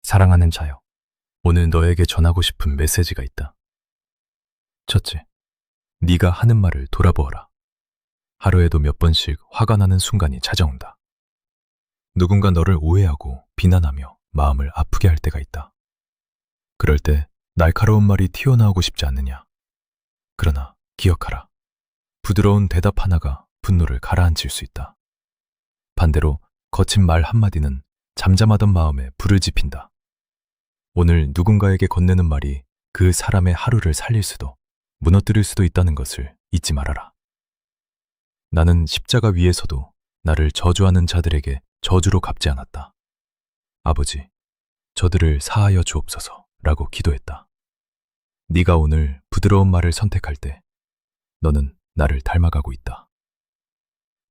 사랑하는 자여, 오늘 너에게 전하고 싶은 메시지가 있다. 첫째, 네가 하는 말을 돌아보아라. 하루에도 몇 번씩 화가 나는 순간이 찾아온다. 누군가 너를 오해하고 비난하며 마음을 아프게 할 때가 있다. 그럴 때 날카로운 말이 튀어나오고 싶지 않느냐? 그러나 기억하라. 부드러운 대답 하나가 분노를 가라앉힐 수 있다. 반대로 거친 말 한마디는 잠잠하던 마음에 불을 지핀다. 오늘 누군가에게 건네는 말이 그 사람의 하루를 살릴 수도 무너뜨릴 수도 있다는 것을 잊지 말아라. 나는 십자가 위에서도 나를 저주하는 자들에게 저주로 갚지 않았다. 아버지, 저들을 사하여 주옵소서라고 기도했다. 네가 오늘 부드러운 말을 선택할 때 너는 나를 닮아가고 있다.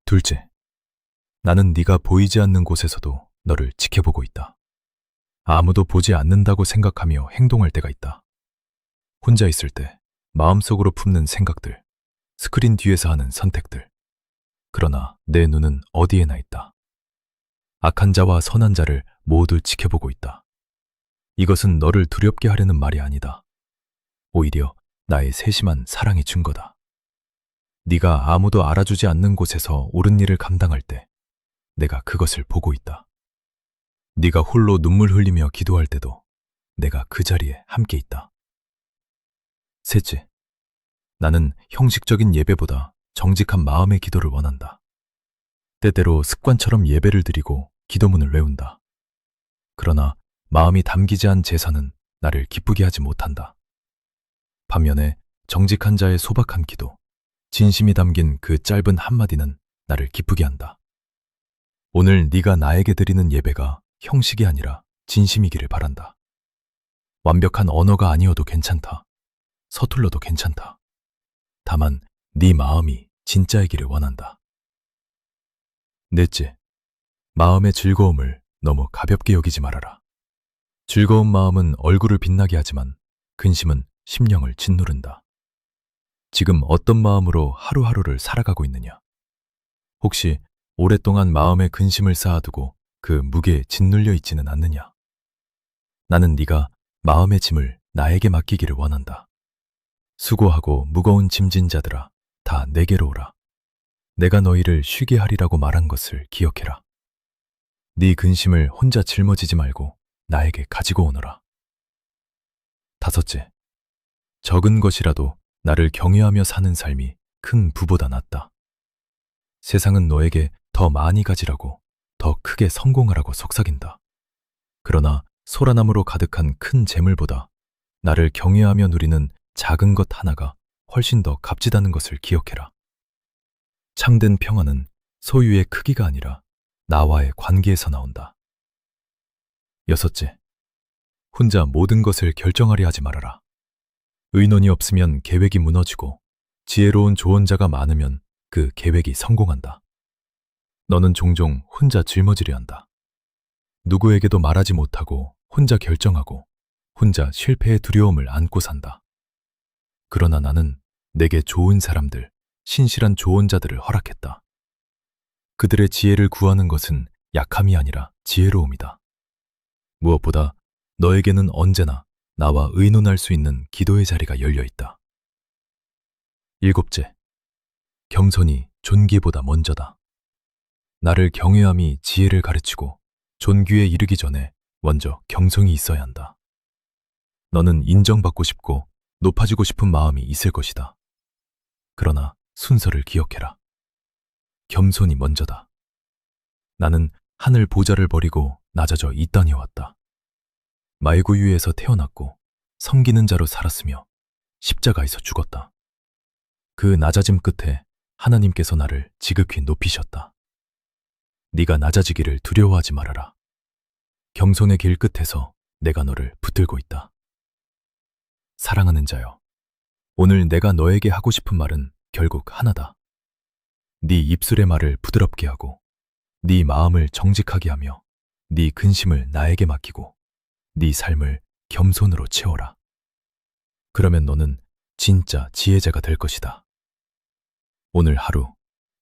둘째, 나는 네가 보이지 않는 곳에서도 너를 지켜보고 있다. 아무도 보지 않는다고 생각하며 행동할 때가 있다. 혼자 있을 때 마음속으로 품는 생각들, 스크린 뒤에서 하는 선택들. 그러나 내 눈은 어디에나 있다. 악한 자와 선한 자를 모두 지켜보고 있다. 이것은 너를 두렵게 하려는 말이 아니다. 오히려 나의 세심한 사랑의 증거다. 네가 아무도 알아주지 않는 곳에서 옳은 일을 감당할 때 내가 그것을 보고 있다. 네가 홀로 눈물 흘리며 기도할 때도 내가 그 자리에 함께 있다. 셋째, 나는 형식적인 예배보다 정직한 마음의 기도를 원한다. 때때로 습관처럼 예배를 드리고 기도문을 외운다. 그러나 마음이 담기지 않은 제사는 나를 기쁘게 하지 못한다. 반면에 정직한 자의 소박한 기도, 진심이 담긴 그 짧은 한마디는 나를 기쁘게 한다. 오늘 네가 나에게 드리는 예배가 형식이 아니라 진심이기를 바란다. 완벽한 언어가 아니어도 괜찮다. 서툴러도 괜찮다. 다만 네 마음이 진짜이기를 원한다. 넷째, 마음의 즐거움을 너무 가볍게 여기지 말아라. 즐거운 마음은 얼굴을 빛나게 하지만 근심은 심령을 짓누른다. 지금 어떤 마음으로 하루하루를 살아가고 있느냐? 혹시 오랫동안 마음에 근심을 쌓아두고 그 무게에 짓눌려 있지는 않느냐? 나는 네가 마음의 짐을 나에게 맡기기를 원한다. 수고하고 무거운 짐진 자들아, 다 내게로 오라. 내가 너희를 쉬게 하리라고 말한 것을 기억해라. 네 근심을 혼자 짊어지지 말고 나에게 가지고 오너라. 다섯째, 적은 것이라도 나를 경외하며 사는 삶이 큰 부보다 낫다. 세상은 너에게 더 많이 가지라고, 더 크게 성공하라고 속삭인다. 그러나 소라나무로 가득한 큰 재물보다 나를 경외하며 누리는 작은 것 하나가 훨씬 더 값지다는 것을 기억해라. 참된 평안은 소유의 크기가 아니라 나와의 관계에서 나온다. 여섯째, 혼자 모든 것을 결정하려 하지 말아라. 의논이 없으면 계획이 무너지고 지혜로운 조언자가 많으면 그 계획이 성공한다. 너는 종종 혼자 짊어지려 한다. 누구에게도 말하지 못하고 혼자 결정하고 혼자 실패의 두려움을 안고 산다. 그러나 나는 내게 좋은 사람들, 신실한 조언자들을 허락했다. 그들의 지혜를 구하는 것은 약함이 아니라 지혜로움이다. 무엇보다 너에게는 언제나 나와 의논할 수 있는 기도의 자리가 열려 있다. 일곱째, 겸손이 존귀보다 먼저다. 나를 경외함이 지혜를 가르치고 존귀에 이르기 전에 먼저 경성이 있어야 한다. 너는 인정받고 싶고 높아지고 싶은 마음이 있을 것이다. 그러나 순서를 기억해라. 겸손이 먼저다. 나는 하늘 보좌를 버리고 낮아져 이 땅에 왔다. 말구유에서 태어났고 섬기는 자로 살았으며 십자가에서 죽었다. 그 낮아짐 끝에 하나님께서 나를 지극히 높이셨다. 네가 낮아지기를 두려워하지 말아라. 겸손의 길 끝에서 내가 너를 붙들고 있다. 사랑하는 자여, 오늘 내가 너에게 하고 싶은 말은 결국 하나다. 네 입술의 말을 부드럽게 하고 네 마음을 정직하게 하며 네 근심을 나에게 맡기고 네 삶을 겸손으로 채워라. 그러면 너는 진짜 지혜자가 될 것이다. 오늘 하루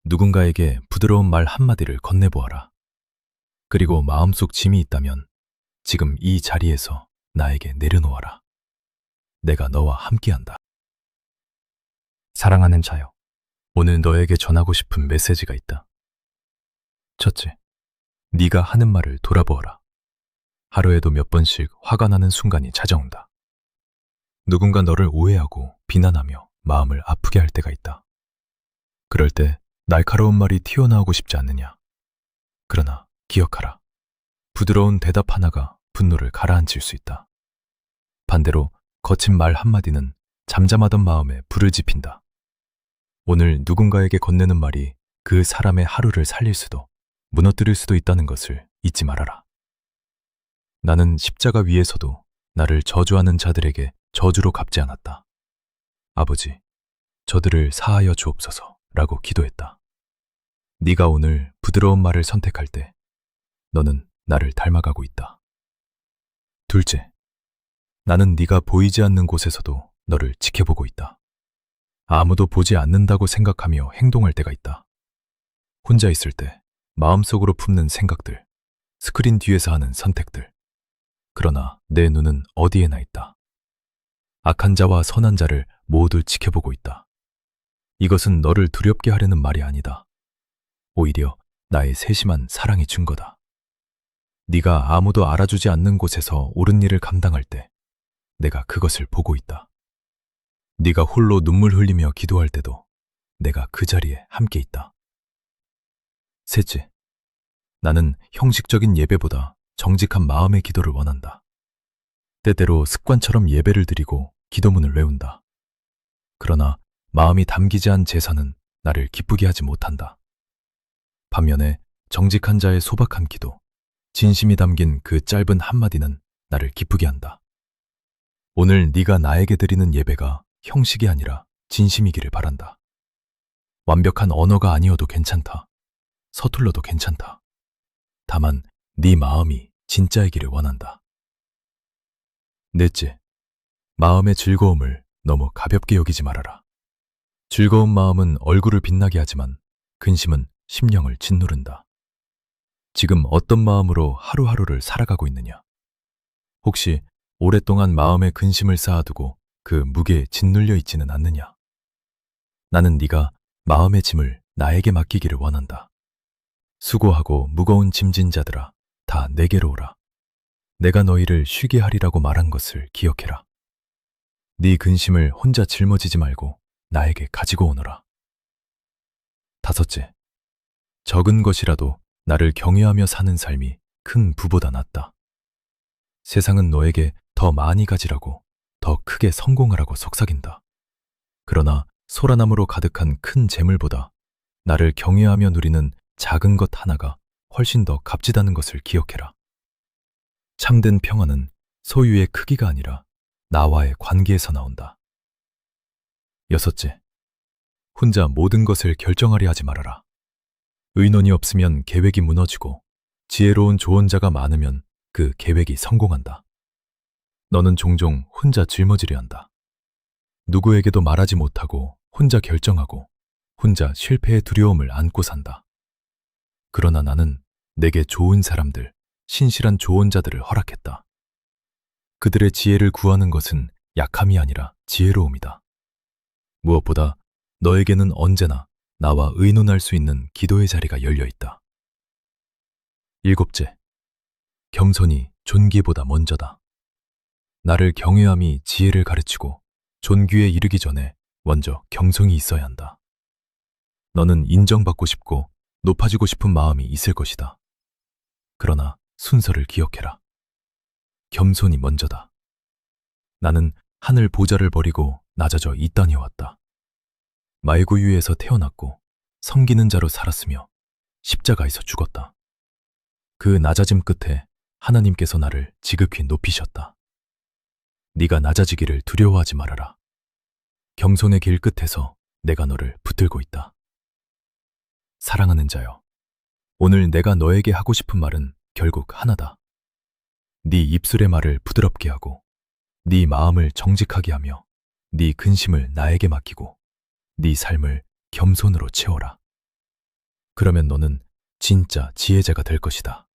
누군가에게 부드러운 말 한마디를 건네보아라. 그리고 마음속 짐이 있다면 지금 이 자리에서 나에게 내려놓아라. 내가 너와 함께한다. 사랑하는 자여, 오늘 너에게 전하고 싶은 메시지가 있다. 첫째, 네가 하는 말을 돌아보아라. 하루에도 몇 번씩 화가 나는 순간이 찾아온다. 누군가 너를 오해하고 비난하며 마음을 아프게 할 때가 있다. 그럴 때 날카로운 말이 튀어나오고 싶지 않느냐? 그러나 기억하라. 부드러운 대답 하나가 분노를 가라앉힐 수 있다. 반대로 거친 말 한마디는 잠잠하던 마음에 불을 지핀다. 오늘 누군가에게 건네는 말이 그 사람의 하루를 살릴 수도 무너뜨릴 수도 있다는 것을 잊지 말아라. 나는 십자가 위에서도 나를 저주하는 자들에게 저주로 갚지 않았다. 아버지, 저들을 사하여 주옵소서 라고 기도했다. 네가 오늘 부드러운 말을 선택할 때 너는 나를 닮아가고 있다. 둘째, 나는 네가 보이지 않는 곳에서도 너를 지켜보고 있다. 아무도 보지 않는다고 생각하며 행동할 때가 있다. 혼자 있을 때 마음속으로 품는 생각들, 스크린 뒤에서 하는 선택들. 그러나 내 눈은 어디에나 있다. 악한 자와 선한 자를 모두 지켜보고 있다. 이것은 너를 두렵게 하려는 말이 아니다. 오히려 나의 세심한 사랑의 증거다. 네가 아무도 알아주지 않는 곳에서 옳은 일을 감당할 때 내가 그것을 보고 있다. 네가 홀로 눈물 흘리며 기도할 때도 내가 그 자리에 함께 있다. 셋째, 나는 형식적인 예배보다 정직한 마음의 기도를 원한다. 때때로 습관처럼 예배를 드리고 기도문을 외운다. 그러나 마음이 담기지 않은 제사는 나를 기쁘게 하지 못한다. 반면에 정직한 자의 소박한 기도, 진심이 담긴 그 짧은 한마디는 나를 기쁘게 한다. 오늘 네가 나에게 드리는 예배가 형식이 아니라 진심이기를 바란다. 완벽한 언어가 아니어도 괜찮다. 서툴러도 괜찮다. 다만 네 마음이 진짜이기를 원한다. 넷째, 마음의 즐거움을 너무 가볍게 여기지 말아라. 즐거운 마음은 얼굴을 빛나게 하지만 근심은 심령을 짓누른다. 지금 어떤 마음으로 하루하루를 살아가고 있느냐? 혹시 오랫동안 마음에 근심을 쌓아두고 그 무게에 짓눌려 있지는 않느냐? 나는 네가 마음의 짐을 나에게 맡기기를 원한다. 수고하고 무거운 짐진 자들아, 다 내게로 오라. 내가 너희를 쉬게 하리라고 말한 것을 기억해라. 네 근심을 혼자 짊어지지 말고 나에게 가지고 오너라. 다섯째, 적은 것이라도 나를 경외하며 사는 삶이 큰 부보다 낫다. 세상은 너에게 더 많이 가지라고, 더 크게 성공하라고 속삭인다. 그러나 소라나무로 가득한 큰 재물보다 나를 경외하며 누리는 작은 것 하나가 훨씬 더 값지다는 것을 기억해라. 참된 평화는 소유의 크기가 아니라 나와의 관계에서 나온다. 여섯째, 혼자 모든 것을 결정하려 하지 말아라. 의논이 없으면 계획이 무너지고 지혜로운 조언자가 많으면 그 계획이 성공한다. 너는 종종 혼자 짊어지려 한다. 누구에게도 말하지 못하고 혼자 결정하고 혼자 실패의 두려움을 안고 산다. 그러나 나는 내게 좋은 사람들, 신실한 조언자들을 허락했다. 그들의 지혜를 구하는 것은 약함이 아니라 지혜로움이다. 무엇보다 너에게는 언제나 나와 의논할 수 있는 기도의 자리가 열려 있다. 일곱째, 겸손이 존귀보다 먼저다. 나를 경외함이 지혜를 가르치고 존귀에 이르기 전에 먼저 경성이 있어야 한다. 너는 인정받고 싶고 높아지고 싶은 마음이 있을 것이다. 그러나 순서를 기억해라. 겸손이 먼저다. 나는 하늘 보좌를 버리고 낮아져 이 땅에 왔다. 말구유에서 태어났고 섬기는 자로 살았으며 십자가에서 죽었다. 그 낮아짐 끝에 하나님께서 나를 지극히 높이셨다. 네가 낮아지기를 두려워하지 말아라. 겸손의 길 끝에서 내가 너를 붙들고 있다. 사랑하는 자여, 오늘 내가 너에게 하고 싶은 말은 결국 하나다. 네 입술의 말을 부드럽게 하고 네 마음을 정직하게 하며 네 근심을 나에게 맡기고 네 삶을 겸손으로 채워라. 그러면 너는 진짜 지혜자가 될 것이다.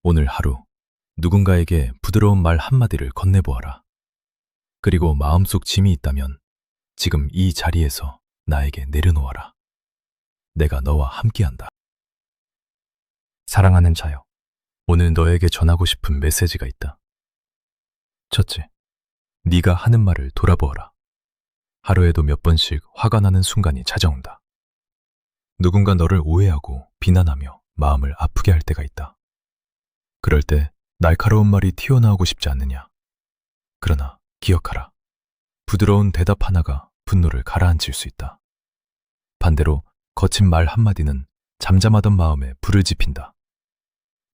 오늘 하루 누군가에게 부드러운 말 한마디를 건네보아라. 그리고 마음속 짐이 있다면 지금 이 자리에서 나에게 내려놓아라. 내가 너와 함께한다. 사랑하는 자여, 오늘 너에게 전하고 싶은 메시지가 있다. 첫째, 네가 하는 말을 돌아보아라. 하루에도 몇 번씩 화가 나는 순간이 찾아온다. 누군가 너를 오해하고 비난하며 마음을 아프게 할 때가 있다. 그럴 때 날카로운 말이 튀어나오고 싶지 않느냐? 그러나 기억하라. 부드러운 대답 하나가 분노를 가라앉힐 수 있다. 반대로 거친 말 한마디는 잠잠하던 마음에 불을 지핀다.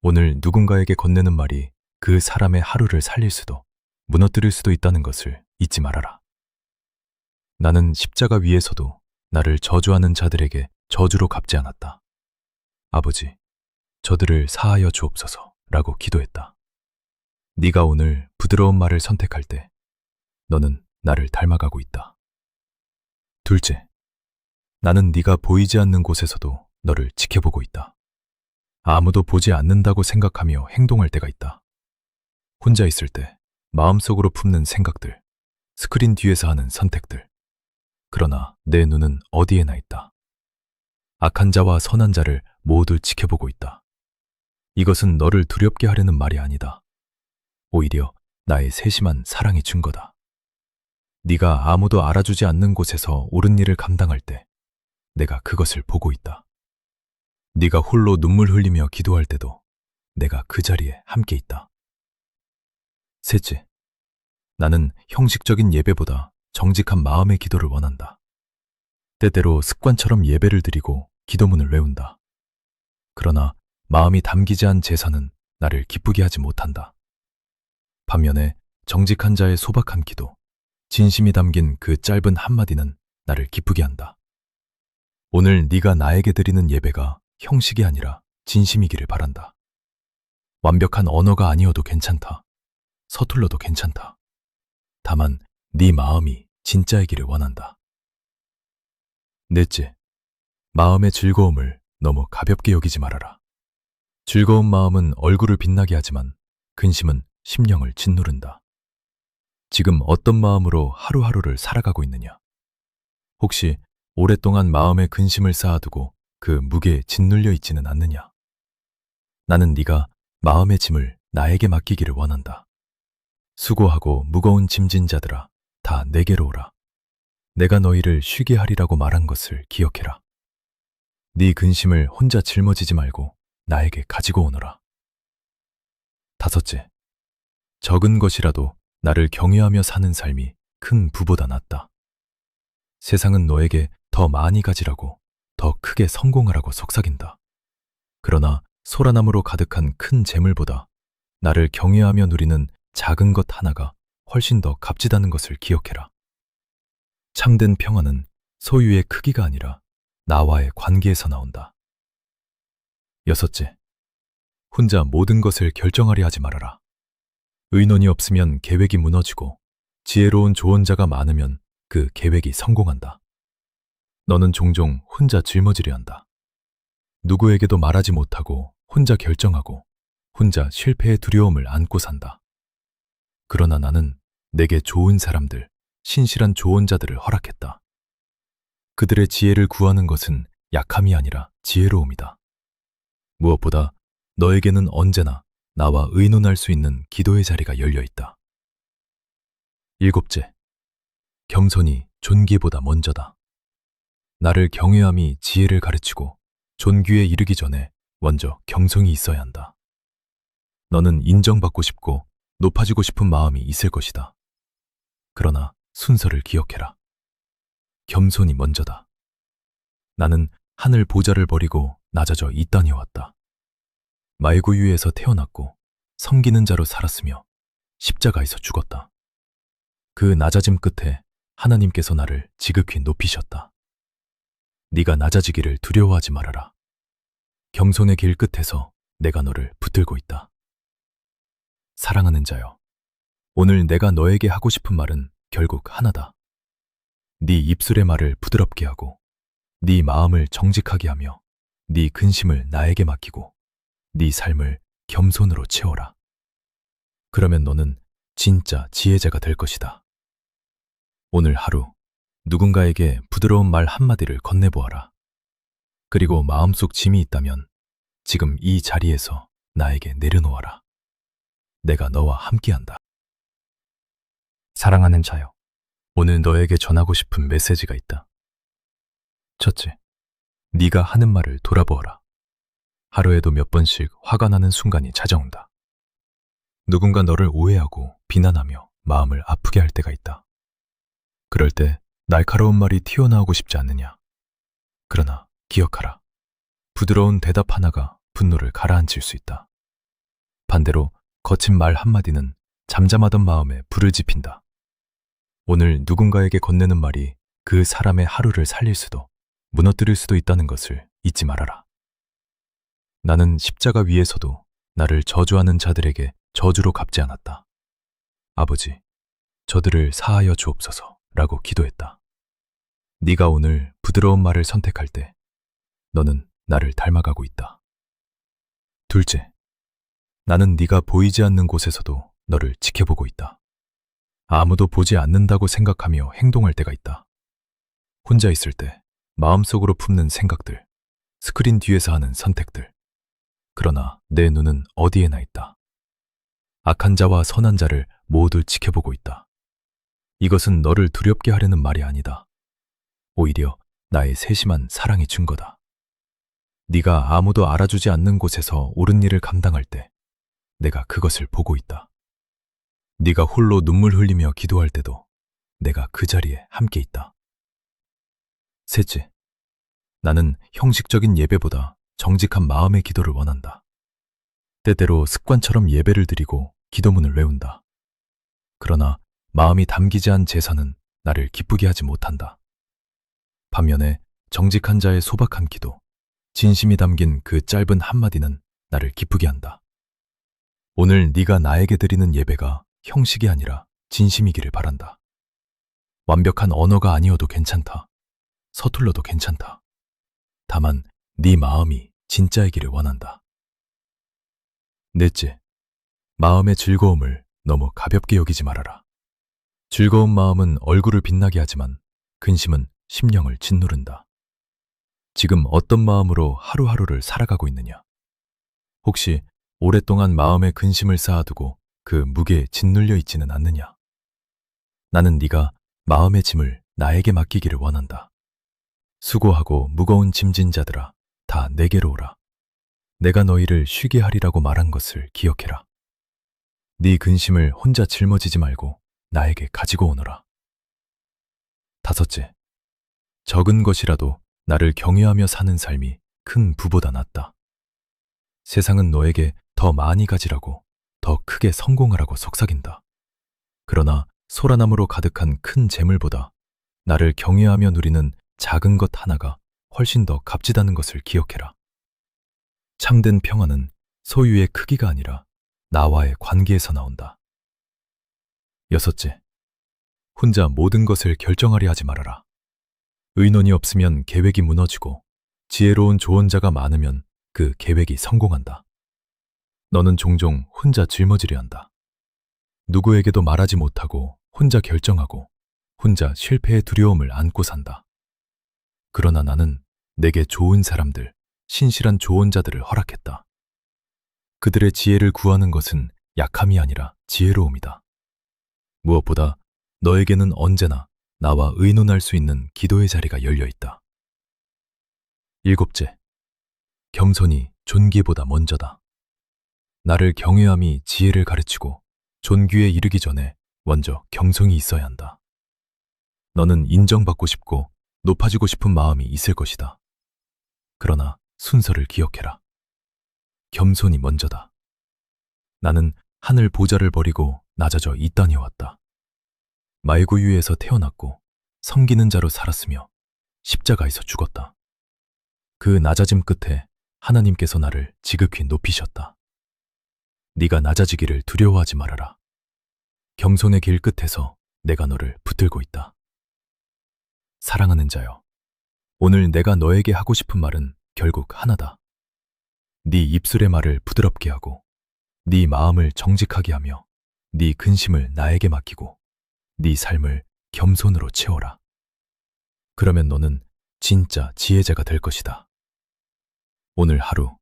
오늘 누군가에게 건네는 말이 그 사람의 하루를 살릴 수도 무너뜨릴 수도 있다는 것을 잊지 말아라. 나는 십자가 위에서도 나를 저주하는 자들에게 저주로 갚지 않았다. 아버지, 저들을 사하여 주옵소서 라고 기도했다. 네가 오늘 부드러운 말을 선택할 때 너는 나를 닮아가고 있다. 둘째, 나는 네가 보이지 않는 곳에서도 너를 지켜보고 있다. 아무도 보지 않는다고 생각하며 행동할 때가 있다. 혼자 있을 때 마음속으로 품는 생각들, 스크린 뒤에서 하는 선택들. 그러나 내 눈은 어디에나 있다. 악한 자와 선한 자를 모두 지켜보고 있다. 이것은 너를 두렵게 하려는 말이 아니다. 오히려 나의 세심한 사랑의 증거다. 네가 아무도 알아주지 않는 곳에서 옳은 일을 감당할 때 내가 그것을 보고 있다. 네가 홀로 눈물 흘리며 기도할 때도 내가 그 자리에 함께 있다. 셋째, 나는 형식적인 예배보다 정직한 마음의 기도를 원한다. 때때로 습관처럼 예배를 드리고 기도문을 외운다. 그러나 마음이 담기지 않은 제사는 나를 기쁘게 하지 못한다. 반면에 정직한 자의 소박한 기도, 진심이 담긴 그 짧은 한마디는 나를 기쁘게 한다. 오늘 네가 나에게 드리는 예배가 형식이 아니라 진심이기를 바란다. 완벽한 언어가 아니어도 괜찮다. 서툴러도 괜찮다. 다만 네 마음이 진짜이기를 원한다. 넷째, 마음의 즐거움을 너무 가볍게 여기지 말아라. 즐거운 마음은 얼굴을 빛나게 하지만 근심은 심령을 짓누른다. 지금 어떤 마음으로 하루하루를 살아가고 있느냐? 혹시 오랫동안 마음에 근심을 쌓아두고 그 무게에 짓눌려 있지는 않느냐? 나는 네가 마음의 짐을 나에게 맡기기를 원한다. 수고하고 무거운 짐진 자들아, 다 내게로 오라. 내가 너희를 쉬게 하리라고 말한 것을 기억해라. 네 근심을 혼자 짊어지지 말고 나에게 가지고 오너라. 다섯째, 적은 것이라도 나를 경외하며 사는 삶이 큰 부보다 낫다. 세상은 너에게 더 많이 가지라고, 더 크게 성공하라고 속삭인다. 그러나 소라나무로 가득한 큰 재물보다 나를 경외하며 누리는 작은 것 하나가 훨씬 더 값지다는 것을 기억해라. 참된 평안은 소유의 크기가 아니라 나와의 관계에서 나온다. 여섯째, 혼자 모든 것을 결정하려 하지 말아라. 의논이 없으면 계획이 무너지고 지혜로운 조언자가 많으면 그 계획이 성공한다. 너는 종종 혼자 짊어지려 한다. 누구에게도 말하지 못하고 혼자 결정하고 혼자 실패의 두려움을 안고 산다. 그러나 나는 내게 좋은 사람들, 신실한 조언자들을 허락했다. 그들의 지혜를 구하는 것은 약함이 아니라 지혜로움이다. 무엇보다 너에게는 언제나 나와 의논할 수 있는 기도의 자리가 열려 있다. 일곱째, 겸손이 존귀보다 먼저다. 나를 경외함이 지혜를 가르치고 존귀에 이르기 전에 먼저 경성이 있어야 한다. 너는 인정받고 싶고 높아지고 싶은 마음이 있을 것이다. 그러나 순서를 기억해라. 겸손이 먼저다. 나는 하늘 보좌를 버리고 낮아져 이 땅에 왔다. 말구유에서 태어났고 섬기는 자로 살았으며 십자가에서 죽었다. 그 낮아짐 끝에 하나님께서 나를 지극히 높이셨다. 네가 낮아지기를 두려워하지 말아라. 겸손의 길 끝에서 내가 너를 붙들고 있다. 사랑하는 자여, 오늘 내가 너에게 하고 싶은 말은 결국 하나다. 네 입술의 말을 부드럽게 하고 네 마음을 정직하게 하며 네 근심을 나에게 맡기고 네 삶을 겸손으로 채워라. 그러면 너는 진짜 지혜자가 될 것이다. 오늘 하루 누군가에게 부드러운 말 한마디를 건네보아라. 그리고 마음속 짐이 있다면 지금 이 자리에서 나에게 내려놓아라. 내가 너와 함께한다. 사랑하는 자여, 오늘 너에게 전하고 싶은 메시지가 있다. 첫째, 네가 하는 말을 돌아보아라. 하루에도 몇 번씩 화가 나는 순간이 찾아온다. 누군가 너를 오해하고 비난하며 마음을 아프게 할 때가 있다. 그럴 때 날카로운 말이 튀어나오고 싶지 않느냐? 그러나 기억하라. 부드러운 대답 하나가 분노를 가라앉힐 수 있다. 반대로 거친 말 한마디는 잠잠하던 마음에 불을 지핀다. 오늘 누군가에게 건네는 말이 그 사람의 하루를 살릴 수도 무너뜨릴 수도 있다는 것을 잊지 말아라. 나는 십자가 위에서도 나를 저주하는 자들에게 저주로 갚지 않았다. 아버지, 저들을 사하여 주옵소서 라고 기도했다. 네가 오늘 부드러운 말을 선택할 때 너는 나를 닮아가고 있다. 둘째, 나는 네가 보이지 않는 곳에서도 너를 지켜보고 있다. 아무도 보지 않는다고 생각하며 행동할 때가 있다. 혼자 있을 때 마음속으로 품는 생각들, 스크린 뒤에서 하는 선택들. 그러나 내 눈은 어디에나 있다. 악한 자와 선한 자를 모두 지켜보고 있다. 이것은 너를 두렵게 하려는 말이 아니다. 오히려 나의 세심한 사랑의 증거다. 네가 아무도 알아주지 않는 곳에서 옳은 일을 감당할 때 내가 그것을 보고 있다. 네가 홀로 눈물 흘리며 기도할 때도 내가 그 자리에 함께 있다. 셋째, 나는 형식적인 예배보다 정직한 마음의 기도를 원한다. 때때로 습관처럼 예배를 드리고 기도문을 외운다. 그러나 마음이 담기지 않은 제사는 나를 기쁘게 하지 못한다. 반면에 정직한 자의 소박한 기도, 진심이 담긴 그 짧은 한마디는 나를 기쁘게 한다. 오늘 네가 나에게 드리는 예배가 형식이 아니라 진심이기를 바란다. 완벽한 언어가 아니어도 괜찮다. 서툴러도 괜찮다. 다만 네 마음이 진짜이기를 원한다. 넷째, 마음의 즐거움을 너무 가볍게 여기지 말아라. 즐거운 마음은 얼굴을 빛나게 하지만 근심은 심령을 짓누른다. 지금 어떤 마음으로 하루하루를 살아가고 있느냐? 혹시 오랫동안 마음에 근심을 쌓아두고 그 무게에 짓눌려 있지는 않느냐? 나는 네가 마음의 짐을 나에게 맡기기를 원한다. 수고하고 무거운 짐진 자들아, 다 내게로 오라. 내가 너희를 쉬게 하리라고 말한 것을 기억해라. 네 근심을 혼자 짊어지지 말고 나에게 가지고 오너라. 다섯째, 적은 것이라도 나를 경외하며 사는 삶이 큰 부보다 낫다. 세상은 너에게 더 많이 가지라고, 더 크게 성공하라고 속삭인다. 그러나 소라나무로 가득한 큰 재물보다 나를 경외하며 누리는 작은 것 하나가 훨씬 더 값지다는 것을 기억해라. 참된 평화는 소유의 크기가 아니라 나와의 관계에서 나온다. 여섯째, 혼자 모든 것을 결정하려 하지 말아라. 의논이 없으면 계획이 무너지고 지혜로운 조언자가 많으면 그 계획이 성공한다. 너는 종종 혼자 짊어지려 한다. 누구에게도 말하지 못하고 혼자 결정하고 혼자 실패의 두려움을 안고 산다. 그러나 나는 내게 좋은 사람들, 신실한 조언자들을 허락했다. 그들의 지혜를 구하는 것은 약함이 아니라 지혜로움이다. 무엇보다 너에게는 언제나 나와 의논할 수 있는 기도의 자리가 열려 있다. 일곱째, 겸손이 존귀보다 먼저다. 나를 경외함이 지혜를 가르치고 존귀에 이르기 전에 먼저 경성이 있어야 한다. 너는 인정받고 싶고 높아지고 싶은 마음이 있을 것이다. 그러나 순서를 기억해라. 겸손이 먼저다. 나는 하늘 보좌를 버리고 낮아져 이 땅에 왔다. 말구유에서 태어났고 섬기는 자로 살았으며 십자가에서 죽었다. 그 낮아짐 끝에 하나님께서 나를 지극히 높이셨다. 네가 낮아지기를 두려워하지 말아라. 겸손의 길 끝에서 내가 너를 붙들고 있다. 사랑하는 자여, 오늘 내가 너에게 하고 싶은 말은 결국 하나다. 네 입술의 말을 부드럽게 하고 네 마음을 정직하게 하며 네 근심을 나에게 맡기고 네 삶을 겸손으로 채워라. 그러면 너는 진짜 지혜자가 될 것이다. 오늘 하루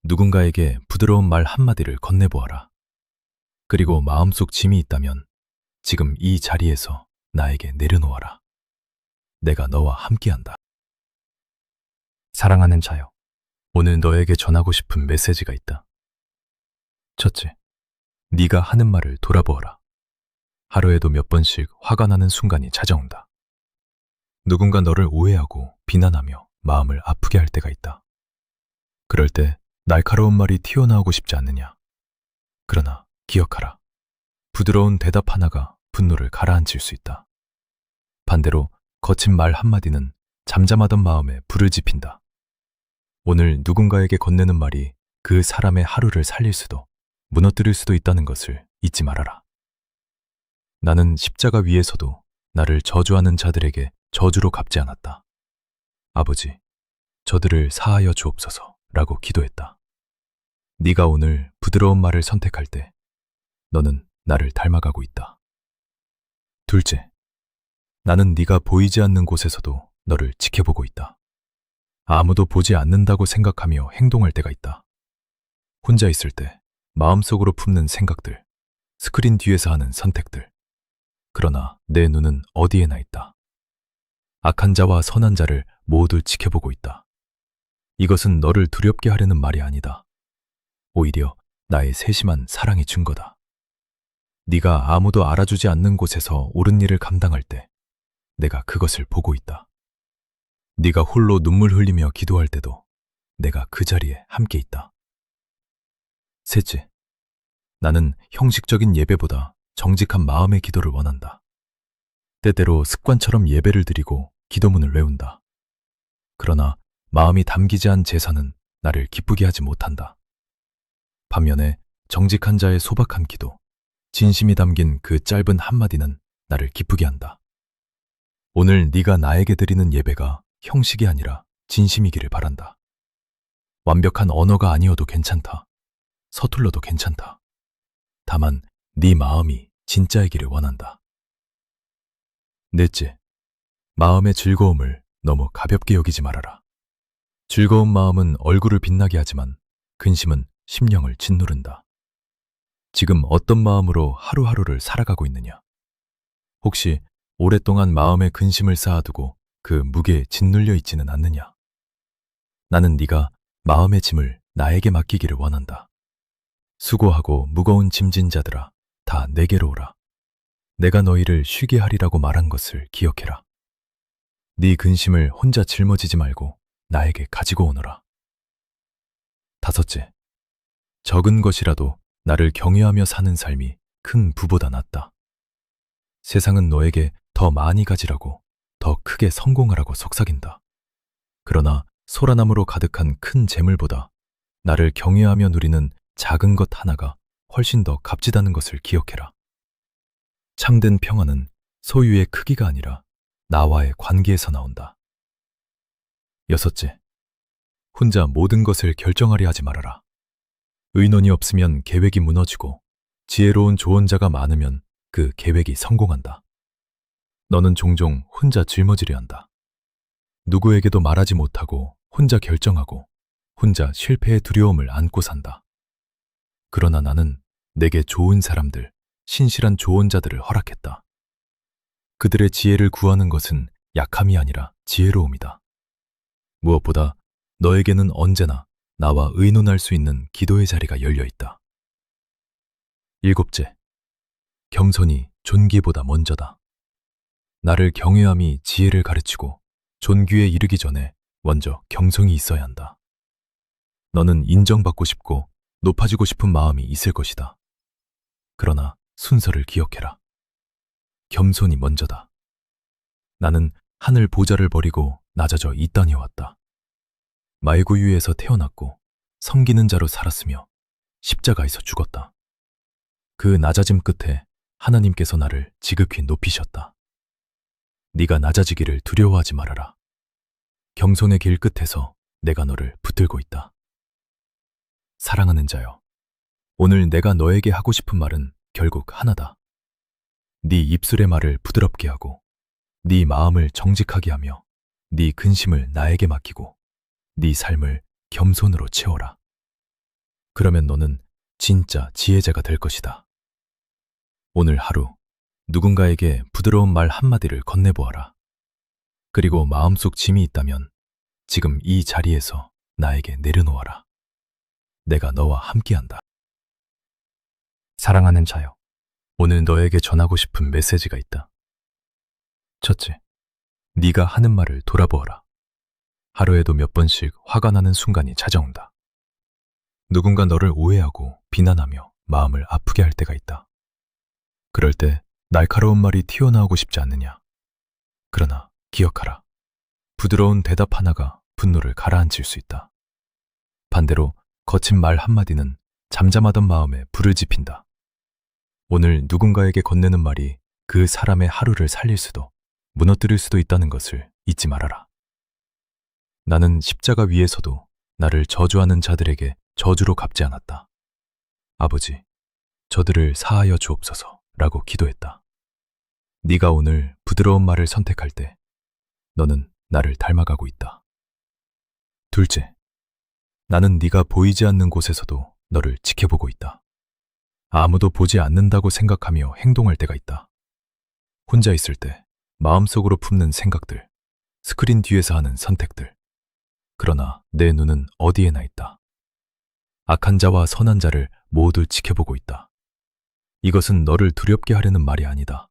누군가에게 부드러운 말 한마디를 건네보아라. 그리고 마음속 짐이 있다면 지금 이 자리에서 나에게 내려놓아라. 내가 너와 함께한다. 사랑하는 자여, 오늘 너에게 전하고 싶은 메시지가 있다. 첫째, 네가 하는 말을 돌아보아라. 하루에도 몇 번씩 화가 나는 순간이 찾아온다. 누군가 너를 오해하고 비난하며 마음을 아프게 할 때가 있다. 그럴 때 날카로운 말이 튀어나오고 싶지 않느냐? 그러나 기억하라. 부드러운 대답 하나가 분노를 가라앉힐 수 있다. 반대로 거친 말 한마디는 잠잠하던 마음에 불을 지핀다. 오늘 누군가에게 건네는 말이 그 사람의 하루를 살릴 수도 무너뜨릴 수도 있다는 것을 잊지 말아라. 나는 십자가 위에서도 나를 저주하는 자들에게 저주로 갚지 않았다. 아버지, 저들을 사하여 주옵소서 라고 기도했다. 네가 오늘 부드러운 말을 선택할 때 너는 나를 닮아가고 있다. 둘째, 나는 네가 보이지 않는 곳에서도 너를 지켜보고 있다. 아무도 보지 않는다고 생각하며 행동할 때가 있다. 혼자 있을 때 마음속으로 품는 생각들, 스크린 뒤에서 하는 선택들. 그러나 내 눈은 어디에나 있다. 악한 자와 선한 자를 모두 지켜보고 있다. 이것은 너를 두렵게 하려는 말이 아니다. 오히려 나의 세심한 사랑의 증거다. 네가 아무도 알아주지 않는 곳에서 옳은 일을 감당할 때 내가 그것을 보고 있다. 네가 홀로 눈물 흘리며 기도할 때도 내가 그 자리에 함께 있다. 셋째, 나는 형식적인 예배보다 정직한 마음의 기도를 원한다. 때때로 습관처럼 예배를 드리고 기도문을 외운다. 그러나 마음이 담기지 않은 제사는 나를 기쁘게 하지 못한다. 반면에 정직한 자의 소박한 기도, 진심이 담긴 그 짧은 한마디는 나를 기쁘게 한다. 오늘 네가 나에게 드리는 예배가 형식이 아니라 진심이기를 바란다. 완벽한 언어가 아니어도 괜찮다. 서툴러도 괜찮다. 다만 네 마음이 진짜이기를 원한다. 넷째, 마음의 즐거움을 너무 가볍게 여기지 말아라. 즐거운 마음은 얼굴을 빛나게 하지만 근심은 심령을 짓누른다. 지금 어떤 마음으로 하루하루를 살아가고 있느냐? 혹시 오랫동안 마음에 근심을 쌓아두고 그 무게에 짓눌려 있지는 않느냐? 나는 네가 마음의 짐을 나에게 맡기기를 원한다. 수고하고 무거운 짐진 자들아, 다 내게로 오라. 내가 너희를 쉬게 하리라고 말한 것을 기억해라. 네 근심을 혼자 짊어지지 말고 나에게 가지고 오너라. 다섯째, 적은 것이라도 나를 경외하며 사는 삶이 큰 부보다 낫다. 세상은 너에게 더 많이 가지라고, 더 크게 성공하라고 속삭인다. 그러나 소라나무로 가득한 큰 재물보다 나를 경외하며 누리는 작은 것 하나가 훨씬 더 값지다는 것을 기억해라. 참된 평화는 소유의 크기가 아니라 나와의 관계에서 나온다. 여섯째, 혼자 모든 것을 결정하려 하지 말아라. 의논이 없으면 계획이 무너지고 지혜로운 조언자가 많으면 그 계획이 성공한다. 너는 종종 혼자 짊어지려 한다. 누구에게도 말하지 못하고 혼자 결정하고 혼자 실패의 두려움을 안고 산다. 그러나 나는 내게 좋은 사람들, 신실한 조언자들을 허락했다. 그들의 지혜를 구하는 것은 약함이 아니라 지혜로움이다. 무엇보다 너에게는 언제나 나와 의논할 수 있는 기도의 자리가 열려 있다. 일곱째, 겸손이 존귀보다 먼저다. 나를 경외함이 지혜를 가르치고 존귀에 이르기 전에 먼저 경성이 있어야 한다. 너는 인정받고 싶고 높아지고 싶은 마음이 있을 것이다. 그러나 순서를 기억해라. 겸손이 먼저다. 나는 하늘 보좌를 버리고 낮아져 이 땅에 왔다. 말구유에서 태어났고 섬기는 자로 살았으며 십자가에서 죽었다. 그 낮아짐 끝에 하나님께서 나를 지극히 높이셨다. 네가 낮아지기를 두려워하지 말아라. 겸손의 길 끝에서 내가 너를 붙들고 있다. 사랑하는 자여, 오늘 내가 너에게 하고 싶은 말은 결국 하나다. 네 입술의 말을 부드럽게 하고, 네 마음을 정직하게 하며, 네 근심을 나에게 맡기고, 네 삶을 겸손으로 채워라. 그러면 너는 진짜 지혜자가 될 것이다. 오늘 하루 누군가에게 부드러운 말 한마디를 건네보아라. 그리고 마음속 짐이 있다면 지금 이 자리에서 나에게 내려놓아라. 내가 너와 함께한다. 사랑하는 자여, 오늘 너에게 전하고 싶은 메시지가 있다. 첫째, 네가 하는 말을 돌아보아라. 하루에도 몇 번씩 화가 나는 순간이 찾아온다. 누군가 너를 오해하고 비난하며 마음을 아프게 할 때가 있다. 그럴 때 날카로운 말이 튀어나오고 싶지 않느냐? 그러나 기억하라. 부드러운 대답 하나가 분노를 가라앉힐 수 있다. 반대로 거친 말 한마디는 잠잠하던 마음에 불을 지핀다. 오늘 누군가에게 건네는 말이 그 사람의 하루를 살릴 수도 무너뜨릴 수도 있다는 것을 잊지 말아라. 나는 십자가 위에서도 나를 저주하는 자들에게 저주로 갚지 않았다. 아버지, 저들을 사하여 주옵소서 라고 기도했다. 네가 오늘 부드러운 말을 선택할 때 너는 나를 닮아가고 있다. 둘째, 나는 네가 보이지 않는 곳에서도 너를 지켜보고 있다. 아무도 보지 않는다고 생각하며 행동할 때가 있다. 혼자 있을 때 마음속으로 품는 생각들, 스크린 뒤에서 하는 선택들. 그러나 내 눈은 어디에나 있다. 악한 자와 선한 자를 모두 지켜보고 있다. 이것은 너를 두렵게 하려는 말이 아니다.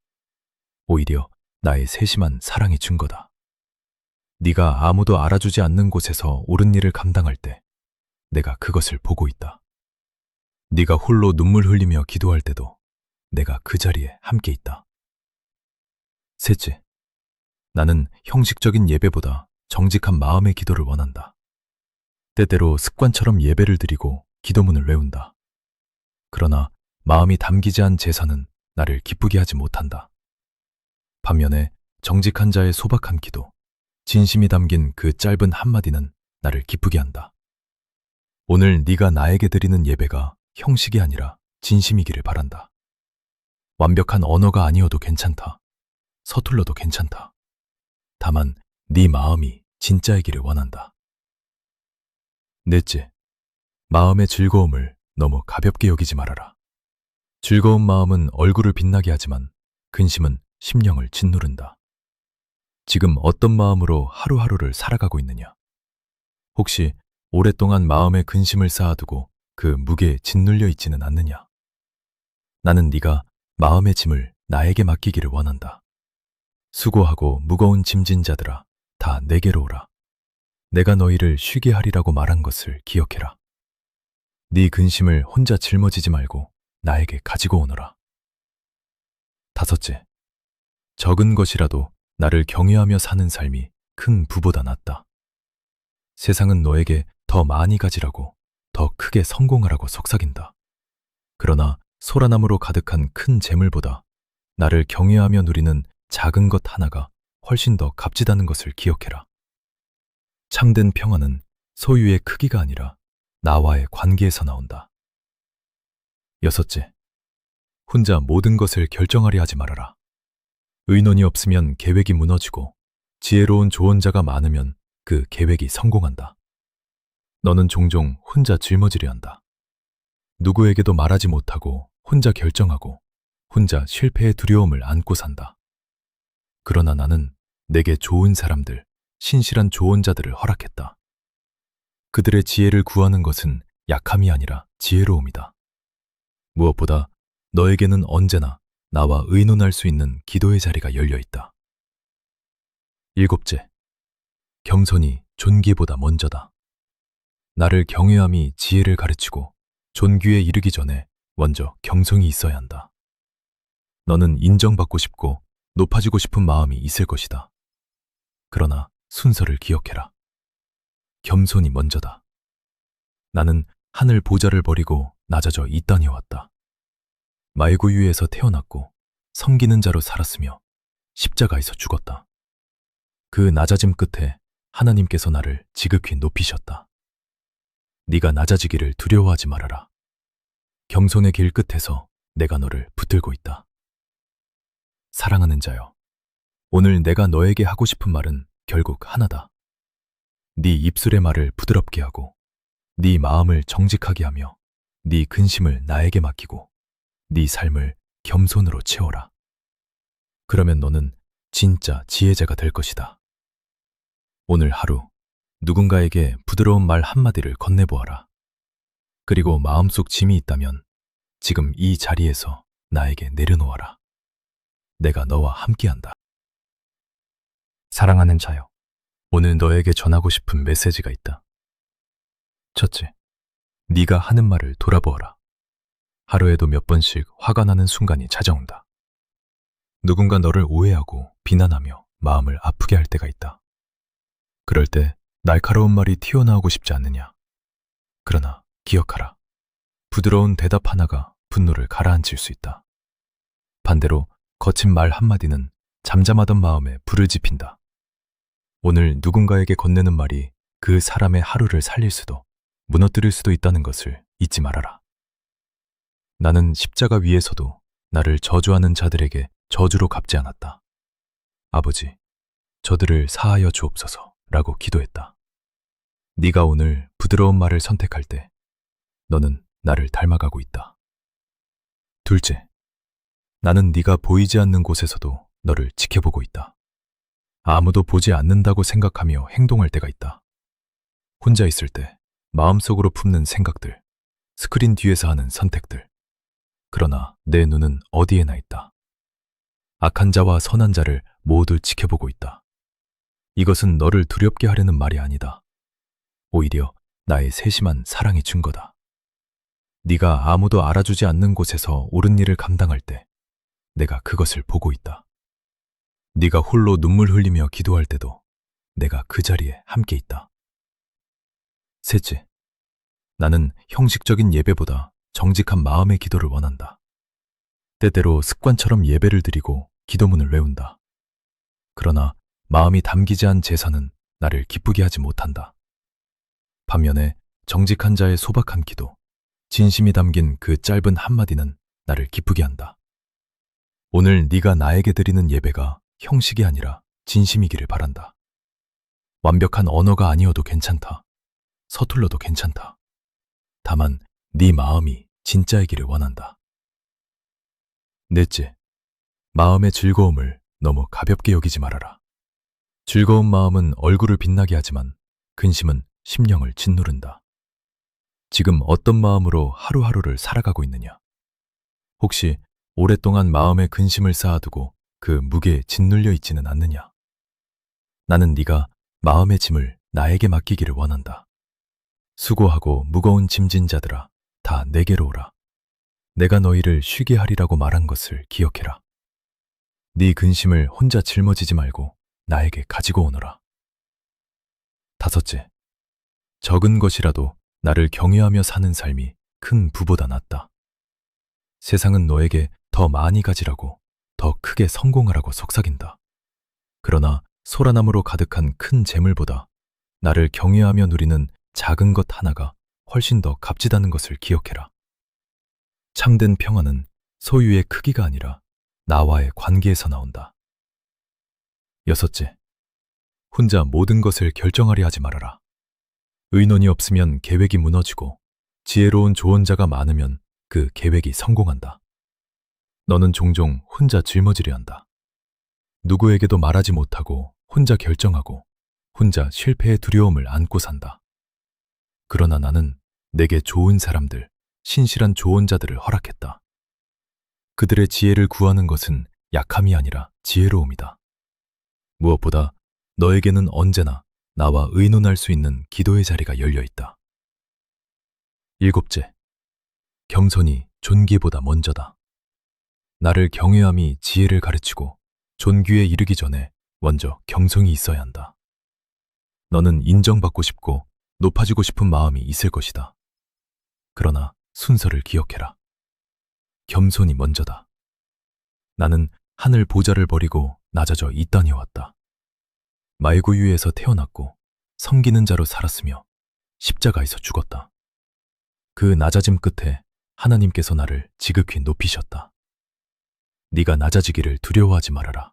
오히려 나의 세심한 사랑의 증거다. 네가 아무도 알아주지 않는 곳에서 옳은 일을 감당할 때 내가 그것을 보고 있다. 네가 홀로 눈물 흘리며 기도할 때도 내가 그 자리에 함께 있다. 셋째, 나는 형식적인 예배보다 정직한 마음의 기도를 원한다. 때때로 습관처럼 예배를 드리고 기도문을 외운다. 그러나 마음이 담기지 않은 제사는 나를 기쁘게 하지 못한다. 반면에 정직한 자의 소박한 기도, 진심이 담긴 그 짧은 한마디는 나를 기쁘게 한다. 오늘 네가 나에게 드리는 예배가 형식이 아니라 진심이기를 바란다. 완벽한 언어가 아니어도 괜찮다. 서툴러도 괜찮다. 다만 네 마음이 진짜이기를 원한다. 넷째, 마음의 즐거움을 너무 가볍게 여기지 말아라. 즐거운 마음은 얼굴을 빛나게 하지만 근심은 심령을 짓누른다. 지금 어떤 마음으로 하루하루를 살아가고 있느냐? 혹시 오랫동안 마음에 근심을 쌓아두고 그 무게에 짓눌려 있지는 않느냐? 나는 네가 마음의 짐을 나에게 맡기기를 원한다. 수고하고 무거운 짐진 자들아, 다 내게로 오라. 내가 너희를 쉬게 하리라고 말한 것을 기억해라. 네 근심을 혼자 짊어지지 말고 나에게 가지고 오너라. 다섯째, 적은 것이라도 나를 경외하며 사는 삶이 큰 부보다 낫다. 세상은 너에게 더 많이 가지라고, 더 크게 성공하라고 속삭인다. 그러나 소라나무로 가득한 큰 재물보다 나를 경외하며 누리는 작은 것 하나가 훨씬 더 값지다는 것을 기억해라. 참된 평안은 소유의 크기가 아니라 나와의 관계에서 나온다. 여섯째, 혼자 모든 것을 결정하려 하지 말아라. 의논이 없으면 계획이 무너지고 지혜로운 조언자가 많으면 그 계획이 성공한다. 너는 종종 혼자 짊어지려 한다. 누구에게도 말하지 못하고 혼자 결정하고 혼자 실패의 두려움을 안고 산다. 그러나 나는 내게 좋은 사람들, 신실한 조언자들을 허락했다. 그들의 지혜를 구하는 것은 약함이 아니라 지혜로움이다. 무엇보다 너에게는 언제나 나와 의논할 수 있는 기도의 자리가 열려 있다. 일곱째, 겸손이 존귀보다 먼저다. 나를 경외함이 지혜를 가르치고 존귀에 이르기 전에 먼저 겸손이 있어야 한다. 너는 인정받고 싶고 높아지고 싶은 마음이 있을 것이다. 그러나 순서를 기억해라. 겸손이 먼저다. 나는 하늘 보좌를 버리고 낮아져 이 땅에 왔다. 말구유에서 태어났고 섬기는 자로 살았으며 십자가에서 죽었다. 그 낮아짐 끝에 하나님께서 나를 지극히 높이셨다. 네가 낮아지기를 두려워하지 말아라. 겸손의 길 끝에서 내가 너를 붙들고 있다. 사랑하는 자여, 오늘 내가 너에게 하고 싶은 말은 결국 하나다. 네 입술의 말을 부드럽게 하고, 네 마음을 정직하게 하며, 네 근심을 나에게 맡기고, 네 삶을 겸손으로 채워라. 그러면 너는 진짜 지혜자가 될 것이다. 오늘 하루 누군가에게 부드러운 말 한마디를 건네보아라. 그리고 마음속 짐이 있다면 지금 이 자리에서 나에게 내려놓아라. 내가 너와 함께한다. 사랑하는 자여, 오늘 너에게 전하고 싶은 메시지가 있다. 첫째, 네가 하는 말을 돌아보아라. 하루에도 몇 번씩 화가 나는 순간이 찾아온다. 누군가 너를 오해하고 비난하며 마음을 아프게 할 때가 있다. 그럴 때 날카로운 말이 튀어나오고 싶지 않느냐? 그러나 기억하라. 부드러운 대답 하나가 분노를 가라앉힐 수 있다. 반대로 거친 말 한마디는 잠잠하던 마음에 불을 지핀다. 오늘 누군가에게 건네는 말이 그 사람의 하루를 살릴 수도 무너뜨릴 수도 있다는 것을 잊지 말아라. 나는 십자가 위에서도 나를 저주하는 자들에게 저주로 갚지 않았다. 아버지, 저들을 사하여 주옵소서 라고 기도했다. 네가 오늘 부드러운 말을 선택할 때 너는 나를 닮아가고 있다. 둘째, 나는 네가 보이지 않는 곳에서도 너를 지켜보고 있다. 아무도 보지 않는다고 생각하며 행동할 때가 있다. 혼자 있을 때 마음속으로 품는 생각들, 스크린 뒤에서 하는 선택들. 그러나 내 눈은 어디에나 있다. 악한 자와 선한 자를 모두 지켜보고 있다. 이것은 너를 두렵게 하려는 말이 아니다. 오히려 나의 세심한 사랑의 증거다. 네가 아무도 알아주지 않는 곳에서 옳은 일을 감당할 때 내가 그것을 보고 있다. 네가 홀로 눈물 흘리며 기도할 때도 내가 그 자리에 함께 있다. 셋째, 나는 형식적인 예배보다 정직한 마음의 기도를 원한다. 때때로 습관처럼 예배를 드리고 기도문을 외운다. 그러나 마음이 담기지 않은 제사는 나를 기쁘게 하지 못한다. 반면에 정직한 자의 소박한 기도, 진심이 담긴 그 짧은 한마디는 나를 기쁘게 한다. 오늘 네가 나에게 드리는 예배가 형식이 아니라 진심이기를 바란다. 완벽한 언어가 아니어도 괜찮다. 서툴러도 괜찮다. 다만 네 마음이 진짜이기를 원한다. 넷째, 마음의 즐거움을 너무 가볍게 여기지 말아라. 즐거운 마음은 얼굴을 빛나게 하지만 근심은 심령을 짓누른다. 지금 어떤 마음으로 하루하루를 살아가고 있느냐? 혹시 오랫동안 마음에 근심을 쌓아두고 그 무게에 짓눌려 있지는 않느냐? 나는 네가 마음의 짐을 나에게 맡기기를 원한다. 수고하고 무거운 짐진 자들아, 다 내게로 오라. 내가 너희를 쉬게 하리라고 말한 것을 기억해라. 네 근심을 혼자 짊어지지 말고 나에게 가지고 오너라. 다섯째, 적은 것이라도 나를 경외하며 사는 삶이 큰 부보다 낫다. 세상은 너에게 더 많이 가지라고, 더 크게 성공하라고 속삭인다. 그러나 소라나무로 가득한 큰 재물보다 나를 경외하며 누리는 작은 것 하나가 훨씬 더 값지다는 것을 기억해라. 참된 평화는 소유의 크기가 아니라 나와의 관계에서 나온다. 여섯째, 혼자 모든 것을 결정하려 하지 말아라. 의논이 없으면 계획이 무너지고 지혜로운 조언자가 많으면 그 계획이 성공한다. 너는 종종 혼자 짊어지려 한다. 누구에게도 말하지 못하고 혼자 결정하고 혼자 실패의 두려움을 안고 산다. 그러나 나는 내게 좋은 사람들, 신실한 조언자들을 허락했다. 그들의 지혜를 구하는 것은 약함이 아니라 지혜로움이다. 무엇보다 너에게는 언제나 나와 의논할 수 있는 기도의 자리가 열려 있다. 일곱째, 겸손이 존귀보다 먼저다. 나를 경외함이 지혜를 가르치고 존귀에 이르기 전에 먼저 경성이 있어야 한다. 너는 인정받고 싶고 높아지고 싶은 마음이 있을 것이다. 그러나 순서를 기억해라. 겸손이 먼저다. 나는 하늘 보좌를 버리고 낮아져 이 땅에 왔다. 말구유에서 태어났고 섬기는 자로 살았으며 십자가에서 죽었다. 그 낮아짐 끝에 하나님께서 나를 지극히 높이셨다. 네가 낮아지기를 두려워하지 말아라.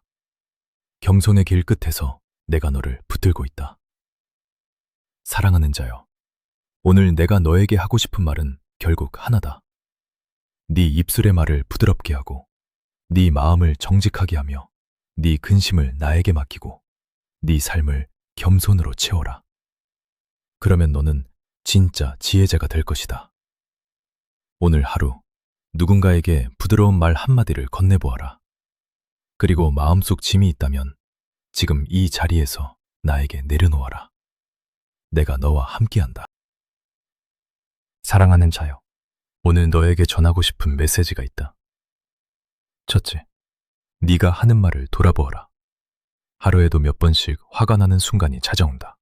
겸손의 길 끝에서 내가 너를 붙들고 있다. 사랑하는 자여, 오늘 내가 너에게 하고 싶은 말은 결국 하나다. 네 입술의 말을 부드럽게 하고 네 마음을 정직하게 하며 네 근심을 나에게 맡기고 네 삶을 겸손으로 채워라. 그러면 너는 진짜 지혜자가 될 것이다. 오늘 하루 누군가에게 부드러운 말 한마디를 건네보아라. 그리고 마음속 짐이 있다면 지금 이 자리에서 나에게 내려놓아라. 내가 너와 함께한다. 사랑하는 자여, 오늘 너에게 전하고 싶은 메시지가 있다. 첫째, 네가 하는 말을 돌아보아라. 하루에도 몇 번씩 화가 나는 순간이 찾아온다.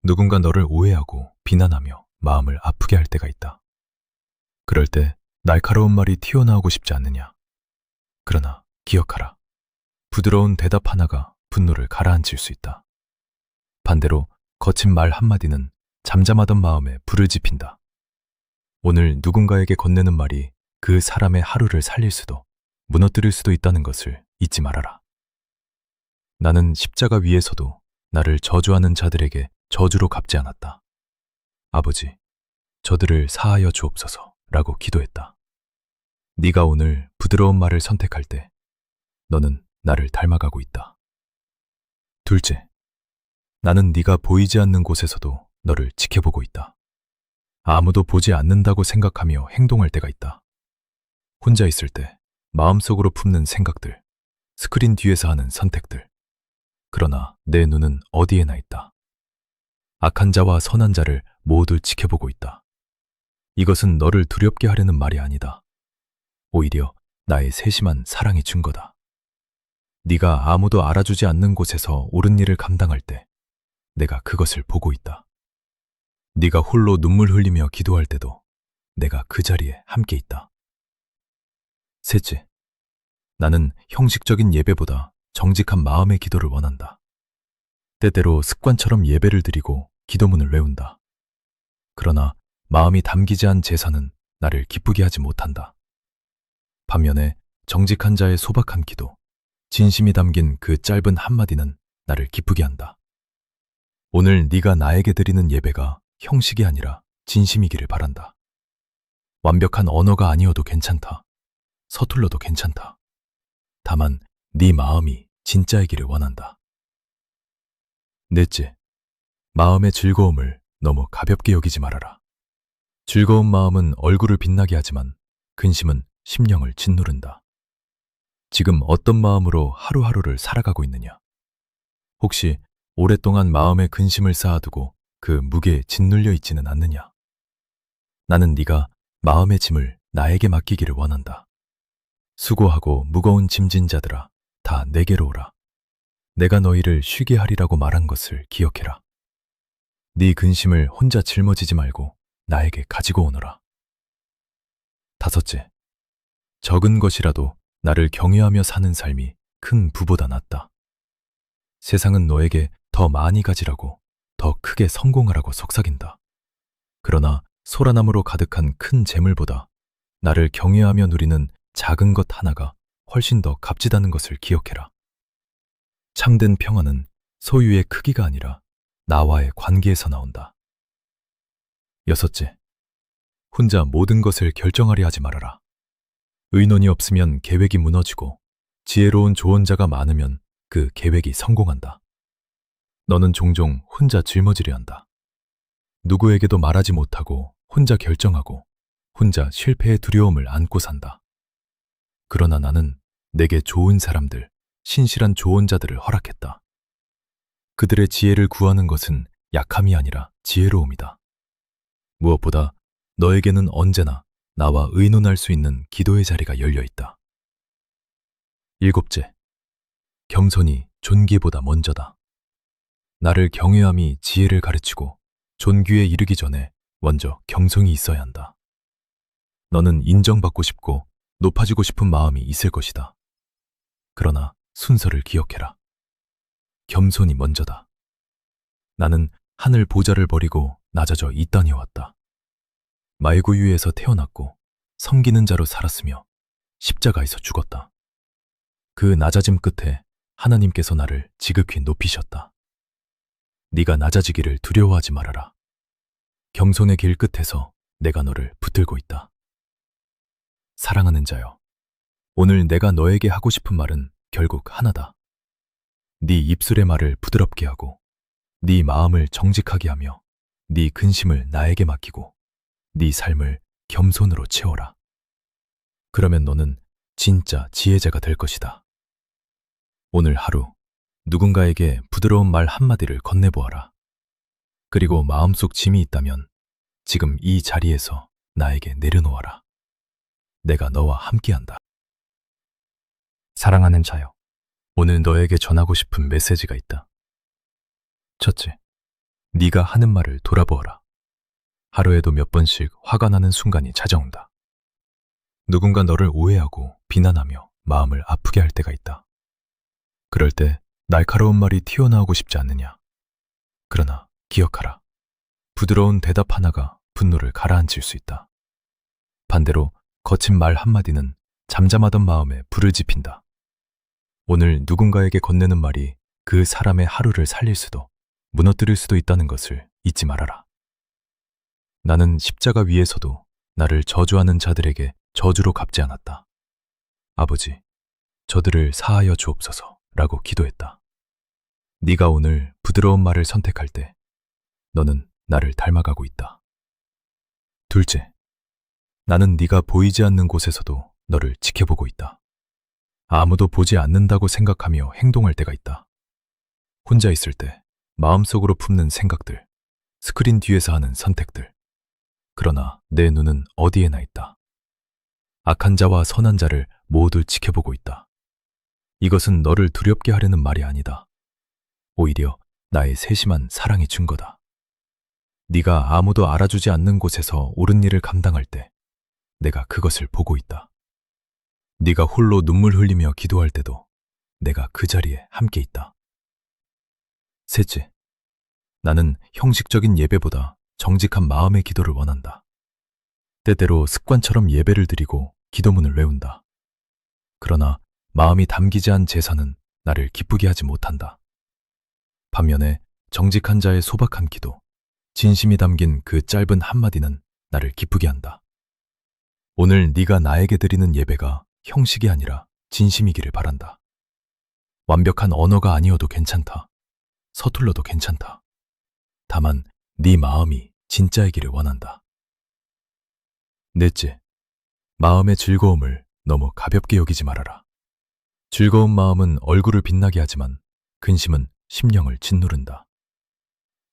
누군가 너를 오해하고 비난하며 마음을 아프게 할 때가 있다. 그럴 때 날카로운 말이 튀어나오고 싶지 않느냐? 그러나 기억하라. 부드러운 대답 하나가 분노를 가라앉힐 수 있다. 반대로 거친 말 한마디는 잠잠하던 마음에 불을 지핀다. 오늘 누군가에게 건네는 말이 그 사람의 하루를 살릴 수도 무너뜨릴 수도 있다는 것을 잊지 말아라. 나는 십자가 위에서도 나를 저주하는 자들에게 저주로 갚지 않았다. 아버지, 저들을 사하여 주옵소서 라고 기도했다. 네가 오늘 부드러운 말을 선택할 때 너는 나를 닮아가고 있다. 둘째, 나는 네가 보이지 않는 곳에서도 너를 지켜보고 있다. 아무도 보지 않는다고 생각하며 행동할 때가 있다. 혼자 있을 때 마음속으로 품는 생각들, 스크린 뒤에서 하는 선택들. 그러나 내 눈은 어디에나 있다. 악한 자와 선한 자를 모두 지켜보고 있다. 이것은 너를 두렵게 하려는 말이 아니다. 오히려 나의 세심한 사랑의 증거다. 네가 아무도 알아주지 않는 곳에서 옳은 일을 감당할 때 내가 그것을 보고 있다. 네가 홀로 눈물 흘리며 기도할 때도 내가 그 자리에 함께 있다. 셋째, 나는 형식적인 예배보다 정직한 마음의 기도를 원한다. 때때로 습관처럼 예배를 드리고 기도문을 외운다. 그러나 마음이 담기지 않은 제사는 나를 기쁘게 하지 못한다. 반면에 정직한 자의 소박한 기도, 진심이 담긴 그 짧은 한마디는 나를 기쁘게 한다. 오늘 네가 나에게 드리는 예배가 형식이 아니라 진심이기를 바란다. 완벽한 언어가 아니어도 괜찮다. 서툴러도 괜찮다. 다만 네 마음이 진짜이기를 원한다. 넷째, 마음의 즐거움을 너무 가볍게 여기지 말아라. 즐거운 마음은 얼굴을 빛나게 하지만 근심은 심령을 짓누른다. 지금 어떤 마음으로 하루하루를 살아가고 있느냐? 혹시 오랫동안 마음에 근심을 쌓아두고 그 무게에 짓눌려 있지는 않느냐? 나는 네가 마음의 짐을 나에게 맡기기를 원한다. 수고하고 무거운 짐진 자들아, 다 내게로 오라. 내가 너희를 쉬게 하리라고 말한 것을 기억해라. 네 근심을 혼자 짊어지지 말고 나에게 가지고 오너라. 다섯째, 적은 것이라도 나를 경외하며 사는 삶이 큰 부보다 낫다. 세상은 너에게 더 많이 가지라고, 더 크게 성공하라고 속삭인다. 그러나 소라나무로 가득한 큰 재물보다 나를 경외하며 누리는 작은 것 하나가 훨씬 더 값지다는 것을 기억해라. 참된 평안은 소유의 크기가 아니라 나와의 관계에서 나온다. 여섯째, 혼자 모든 것을 결정하려 하지 말아라. 의논이 없으면 계획이 무너지고 지혜로운 조언자가 많으면 그 계획이 성공한다. 너는 종종 혼자 짊어지려 한다. 누구에게도 말하지 못하고 혼자 결정하고 혼자 실패의 두려움을 안고 산다. 그러나 나는 내게 좋은 사람들, 신실한 조언자들을 허락했다. 그들의 지혜를 구하는 것은 약함이 아니라 지혜로움이다. 무엇보다 너에게는 언제나 나와 의논할 수 있는 기도의 자리가 열려 있다. 일곱째, 겸손이 존귀보다 먼저다. 나를 경외함이 지혜를 가르치고 존귀에 이르기 전에 먼저 겸손이 있어야 한다. 너는 인정받고 싶고 높아지고 싶은 마음이 있을 것이다. 그러나 순서를 기억해라. 겸손이 먼저다. 나는 하늘 보좌를 버리고 낮아져 이 땅에 왔다. 말구유에서 태어났고 섬기는 자로 살았으며 십자가에서 죽었다. 그 낮아짐 끝에 하나님께서 나를 지극히 높이셨다. 네가 낮아지기를 두려워하지 말아라. 겸손의 길 끝에서 내가 너를 붙들고 있다. 사랑하는 자여, 오늘 내가 너에게 하고 싶은 말은 결국 하나다. 네 입술의 말을 부드럽게 하고 네 마음을 정직하게 하며 네 근심을 나에게 맡기고 네 삶을 겸손으로 채워라. 그러면 너는 진짜 지혜자가 될 것이다. 오늘 하루 누군가에게 부드러운 말 한마디를 건네보아라. 그리고 마음속 짐이 있다면 지금 이 자리에서 나에게 내려놓아라. 내가 너와 함께한다. 사랑하는 자여, 오늘 너에게 전하고 싶은 메시지가 있다. 첫째, 네가 하는 말을 돌아보아라. 하루에도 몇 번씩 화가 나는 순간이 찾아온다. 누군가 너를 오해하고 비난하며 마음을 아프게 할 때가 있다. 그럴 때 날카로운 말이 튀어나오고 싶지 않느냐? 그러나 기억하라. 부드러운 대답 하나가 분노를 가라앉힐 수 있다. 반대로 거친 말 한마디는 잠잠하던 마음에 불을 지핀다. 오늘 누군가에게 건네는 말이 그 사람의 하루를 살릴 수도 무너뜨릴 수도 있다는 것을 잊지 말아라. 나는 십자가 위에서도 나를 저주하는 자들에게 저주로 갚지 않았다. 아버지, 저들을 사하여 주옵소서 라고 기도했다. 네가 오늘 부드러운 말을 선택할 때 너는 나를 닮아가고 있다. 둘째, 나는 네가 보이지 않는 곳에서도 너를 지켜보고 있다. 아무도 보지 않는다고 생각하며 행동할 때가 있다. 혼자 있을 때 마음속으로 품는 생각들, 스크린 뒤에서 하는 선택들. 그러나 내 눈은 어디에나 있다. 악한 자와 선한 자를 모두 지켜보고 있다. 이것은 너를 두렵게 하려는 말이 아니다. 오히려 나의 세심한 사랑의 증거다. 네가 아무도 알아주지 않는 곳에서 옳은 일을 감당할 때 내가 그것을 보고 있다. 네가 홀로 눈물 흘리며 기도할 때도 내가 그 자리에 함께 있다. 셋째, 나는 형식적인 예배보다 정직한 마음의 기도를 원한다. 때때로 습관처럼 예배를 드리고 기도문을 외운다. 그러나 마음이 담기지 않은 제사는 나를 기쁘게 하지 못한다. 반면에 정직한 자의 소박한 기도, 진심이 담긴 그 짧은 한마디는 나를 기쁘게 한다. 오늘 네가 나에게 드리는 예배가 형식이 아니라 진심이기를 바란다. 완벽한 언어가 아니어도 괜찮다. 서툴러도 괜찮다. 다만 네 마음이 진짜이기를 원한다. 넷째, 마음의 즐거움을 너무 가볍게 여기지 말아라. 즐거운 마음은 얼굴을 빛나게 하지만 근심은 심령을 짓누른다.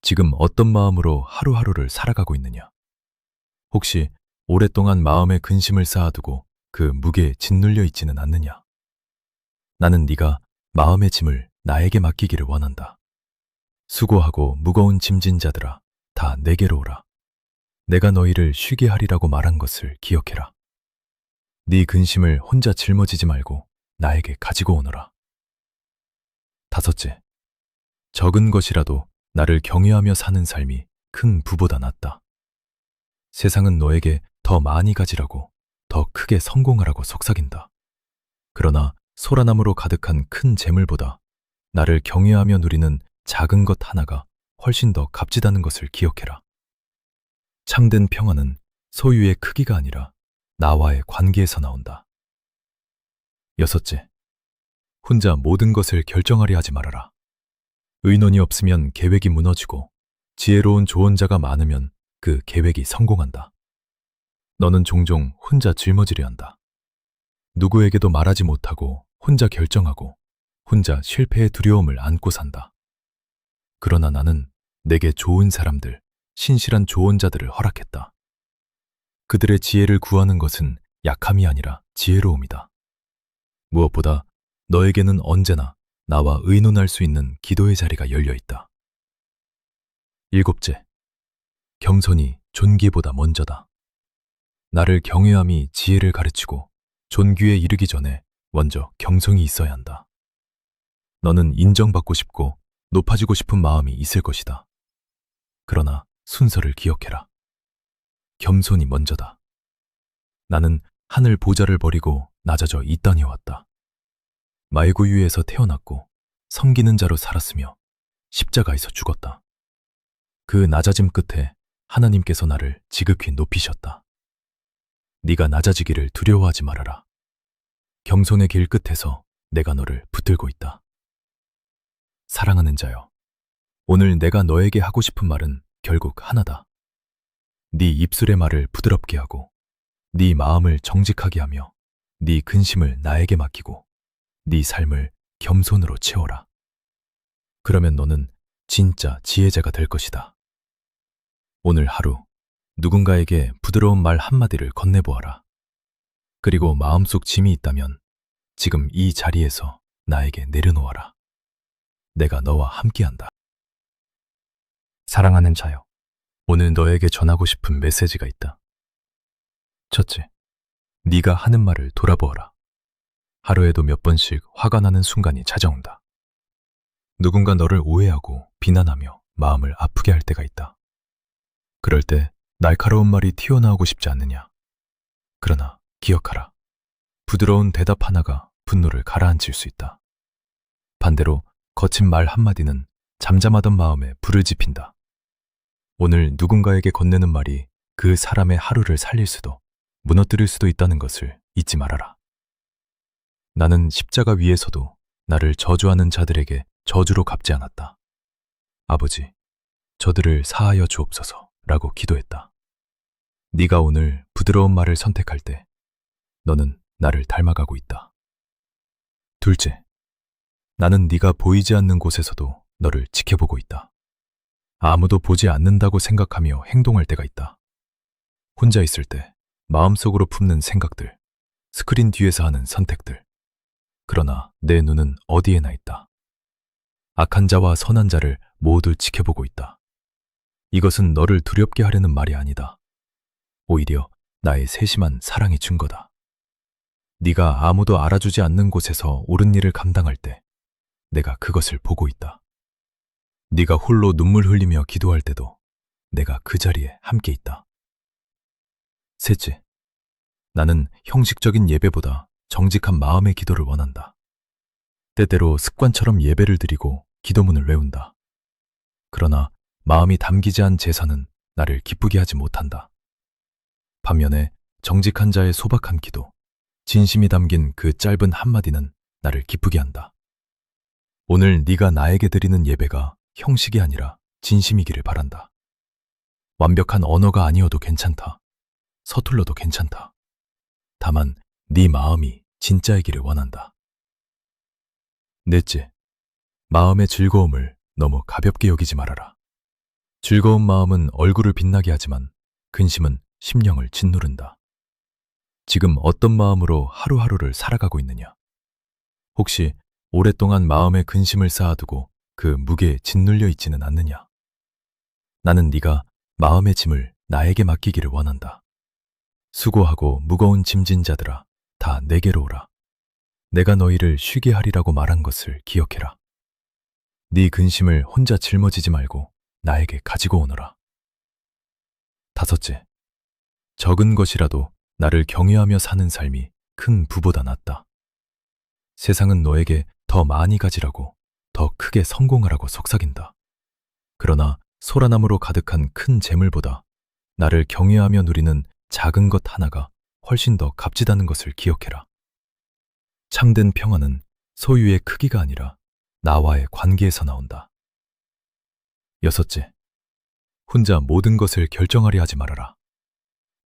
지금 어떤 마음으로 하루하루를 살아가고 있느냐? 혹시 오랫동안 마음에 근심을 쌓아두고 그 무게에 짓눌려 있지는 않느냐? 나는 네가 마음의 짐을 나에게 맡기기를 원한다. 수고하고 무거운 짐진 자들아, 다 내게로 오라. 내가 너희를 쉬게 하리라고 말한 것을 기억해라. 네 근심을 혼자 짊어지지 말고 나에게 가지고 오너라. 다섯째, 적은 것이라도 나를 경외하며 사는 삶이 큰 부보다 낫다. 세상은 너에게 더 많이 가지라고, 더 크게 성공하라고 속삭인다. 그러나 소라나무로 가득한 큰 재물보다 나를 경외하며 누리는 작은 것 하나가 훨씬 더 값지다는 것을 기억해라. 참된 평화는 소유의 크기가 아니라 나와의 관계에서 나온다. 여섯째, 혼자 모든 것을 결정하려 하지 말아라. 의논이 없으면 계획이 무너지고 지혜로운 조언자가 많으면 그 계획이 성공한다. 너는 종종 혼자 짊어지려 한다. 누구에게도 말하지 못하고 혼자 결정하고 혼자 실패의 두려움을 안고 산다. 그러나 나는 내게 좋은 사람들, 신실한 조언자들을 허락했다. 그들의 지혜를 구하는 것은 약함이 아니라 지혜로움이다. 무엇보다 너에게는 언제나 나와 의논할 수 있는 기도의 자리가 열려 있다. 일곱째, 겸손이 존귀보다 먼저다. 나를 경외함이 지혜를 가르치고 존귀에 이르기 전에 먼저 경성이 있어야 한다. 너는 인정받고 싶고 높아지고 싶은 마음이 있을 것이다. 그러나 순서를 기억해라. 겸손이 먼저다. 나는 하늘 보좌를 버리고 낮아져 이 땅에 왔다. 말구유에서 태어났고 섬기는 자로 살았으며 십자가에서 죽었다. 그 낮아짐 끝에 하나님께서 나를 지극히 높이셨다. 네가 낮아지기를 두려워하지 말아라. 겸손의 길 끝에서 내가 너를 붙들고 있다. 사랑하는 자여, 오늘 내가 너에게 하고 싶은 말은 결국 하나다. 네 입술의 말을 부드럽게 하고 네 마음을 정직하게 하며 네 근심을 나에게 맡기고 네 삶을 겸손으로 채워라. 그러면 너는 진짜 지혜자가 될 것이다. 오늘 하루 누군가에게 부드러운 말 한마디를 건네보아라. 그리고 마음속 짐이 있다면 지금 이 자리에서 나에게 내려놓아라. 내가 너와 함께한다. 사랑하는 자여, 오늘 너에게 전하고 싶은 메시지가 있다. 첫째, 네가 하는 말을 돌아보아라. 하루에도 몇 번씩 화가 나는 순간이 찾아온다. 누군가 너를 오해하고 비난하며 마음을 아프게 할 때가 있다. 그럴 때 날카로운 말이 튀어나오고 싶지 않느냐? 그러나 기억하라. 부드러운 대답 하나가 분노를 가라앉힐 수 있다. 반대로 거친 말 한마디는 잠잠하던 마음에 불을 지핀다. 오늘 누군가에게 건네는 말이 그 사람의 하루를 살릴 수도 무너뜨릴 수도 있다는 것을 잊지 말아라. 나는 십자가 위에서도 나를 저주하는 자들에게 저주로 갚지 않았다. 아버지, 저들을 사하여 주옵소서 라고 기도했다. 네가 오늘 부드러운 말을 선택할 때 너는 나를 닮아가고 있다. 둘째, 나는 네가 보이지 않는 곳에서도 너를 지켜보고 있다. 아무도 보지 않는다고 생각하며 행동할 때가 있다. 혼자 있을 때 마음속으로 품는 생각들, 스크린 뒤에서 하는 선택들. 그러나 내 눈은 어디에나 있다. 악한 자와 선한 자를 모두 지켜보고 있다. 이것은 너를 두렵게 하려는 말이 아니다. 오히려 나의 세심한 사랑의 증거다. 네가 아무도 알아주지 않는 곳에서 옳은 일을 감당할 때 내가 그것을 보고 있다. 네가 홀로 눈물 흘리며 기도할 때도 내가 그 자리에 함께 있다. 셋째, 나는 형식적인 예배보다 정직한 마음의 기도를 원한다. 때때로 습관처럼 예배를 드리고 기도문을 외운다. 그러나 마음이 담기지 않은 제사는 나를 기쁘게 하지 못한다. 반면에 정직한 자의 소박한 기도, 진심이 담긴 그 짧은 한마디는 나를 기쁘게 한다. 오늘 네가 나에게 드리는 예배가 형식이 아니라 진심이기를 바란다. 완벽한 언어가 아니어도 괜찮다. 서툴러도 괜찮다. 다만 네 마음이 진짜이기를 원한다. 넷째, 마음의 즐거움을 너무 가볍게 여기지 말아라. 즐거운 마음은 얼굴을 빛나게 하지만 근심은 심령을 짓누른다. 지금 어떤 마음으로 하루하루를 살아가고 있느냐? 혹시 오랫동안 마음에 근심을 쌓아두고 그 무게에 짓눌려 있지는 않느냐? 나는 네가 마음의 짐을 나에게 맡기기를 원한다. 수고하고 무거운 짐진 자들아, 다 내게로 오라. 내가 너희를 쉬게 하리라고 말한 것을 기억해라. 네 근심을 혼자 짊어지지 말고 나에게 가지고 오너라. 다섯째, 적은 것이라도 나를 경외하며 사는 삶이 큰 부보다 낫다. 세상은 너에게 더 많이 가지라고, 더 크게 성공하라고 속삭인다. 그러나 소라나무로 가득한 큰 재물보다 나를 경외하며 누리는 작은 것 하나가 훨씬 더 값지다는 것을 기억해라. 참된 평안은 소유의 크기가 아니라 나와의 관계에서 나온다. 여섯째, 혼자 모든 것을 결정하려 하지 말아라.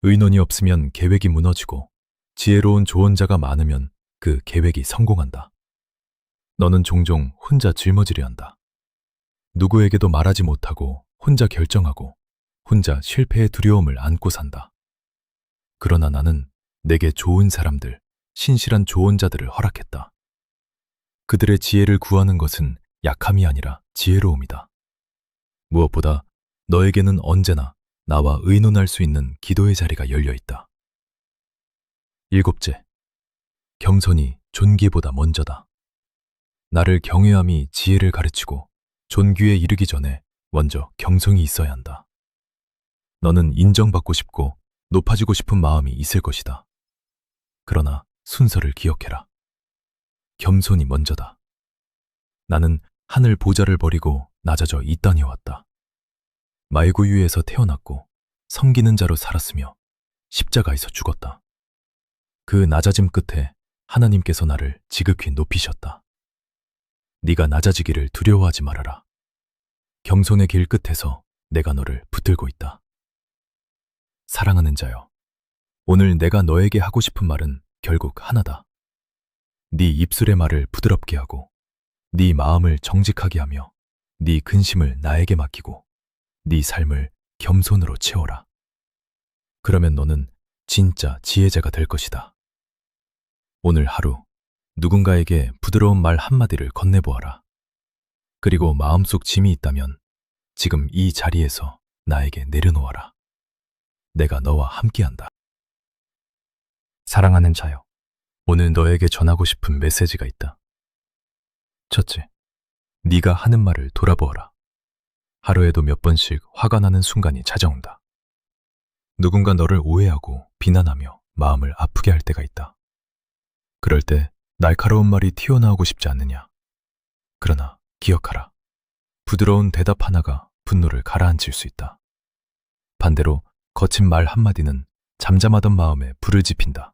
의논이 없으면 계획이 무너지고 지혜로운 조언자가 많으면 그 계획이 성공한다. 너는 종종 혼자 짊어지려 한다. 누구에게도 말하지 못하고 혼자 결정하고 혼자 실패의 두려움을 안고 산다. 그러나 나는 내게 좋은 사람들, 신실한 조언자들을 허락했다. 그들의 지혜를 구하는 것은 약함이 아니라 지혜로움이다. 무엇보다 너에게는 언제나 나와 의논할 수 있는 기도의 자리가 열려 있다. 일곱째, 겸손이 존귀보다 먼저다. 나를 경외함이 지혜를 가르치고 존귀에 이르기 전에 먼저 경성이 있어야 한다. 너는 인정받고 싶고 높아지고 싶은 마음이 있을 것이다. 그러나 순서를 기억해라. 겸손이 먼저다. 나는 하늘 보좌를 버리고 낮아져 이 땅에 왔다. 말구유에서 태어났고 섬기는 자로 살았으며 십자가에서 죽었다. 그 낮아짐 끝에 하나님께서 나를 지극히 높이셨다. 네가 낮아지기를 두려워하지 말아라. 겸손의 길 끝에서 내가 너를 붙들고 있다. 사랑하는 자여, 오늘 내가 너에게 하고 싶은 말은 결국 하나다. 네 입술의 말을 부드럽게 하고 네 마음을 정직하게 하며 네 근심을 나에게 맡기고 네 삶을 겸손으로 채워라. 그러면 너는 진짜 지혜자가 될 것이다. 오늘 하루 누군가에게 부드러운 말 한마디를 건네보아라. 그리고 마음속 짐이 있다면 지금 이 자리에서 나에게 내려놓아라. 내가 너와 함께한다. 사랑하는 자여, 오늘 너에게 전하고 싶은 메시지가 있다. 첫째, 네가 하는 말을 돌아보아라. 하루에도 몇 번씩 화가 나는 순간이 찾아온다. 누군가 너를 오해하고 비난하며 마음을 아프게 할 때가 있다. 그럴 때 날카로운 말이 튀어나오고 싶지 않느냐? 그러나 기억하라. 부드러운 대답 하나가 분노를 가라앉힐 수 있다. 반대로 거친 말 한마디는 잠잠하던 마음에 불을 지핀다.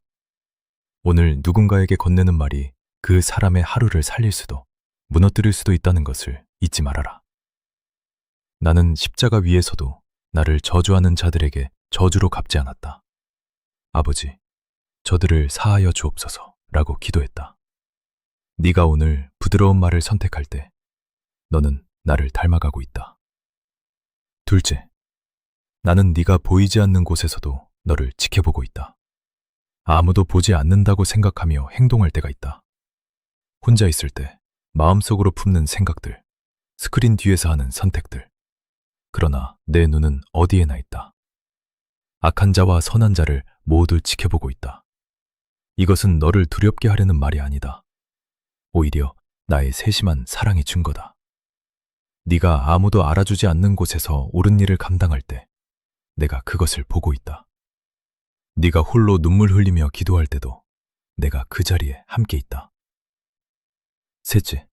오늘 누군가에게 건네는 말이 그 사람의 하루를 살릴 수도 무너뜨릴 수도 있다는 것을 잊지 말아라. 나는 십자가 위에서도 나를 저주하는 자들에게 저주로 갚지 않았다. 아버지, 저들을 사하여 주옵소서 라고 기도했다. 네가 오늘 부드러운 말을 선택할 때 너는 나를 닮아가고 있다. 둘째, 나는 네가 보이지 않는 곳에서도 너를 지켜보고 있다. 아무도 보지 않는다고 생각하며 행동할 때가 있다. 혼자 있을 때 마음속으로 품는 생각들, 스크린 뒤에서 하는 선택들. 그러나 내 눈은 어디에나 있다. 악한 자와 선한 자를 모두 지켜보고 있다. 이것은 너를 두렵게 하려는 말이 아니다. 오히려 나의 세심한 사랑의 증거다. 네가 아무도 알아주지 않는 곳에서 옳은 일을 감당할 때 내가 그것을 보고 있다. 네가 홀로 눈물 흘리며 기도할 때도 내가 그 자리에 함께 있다. 셋째,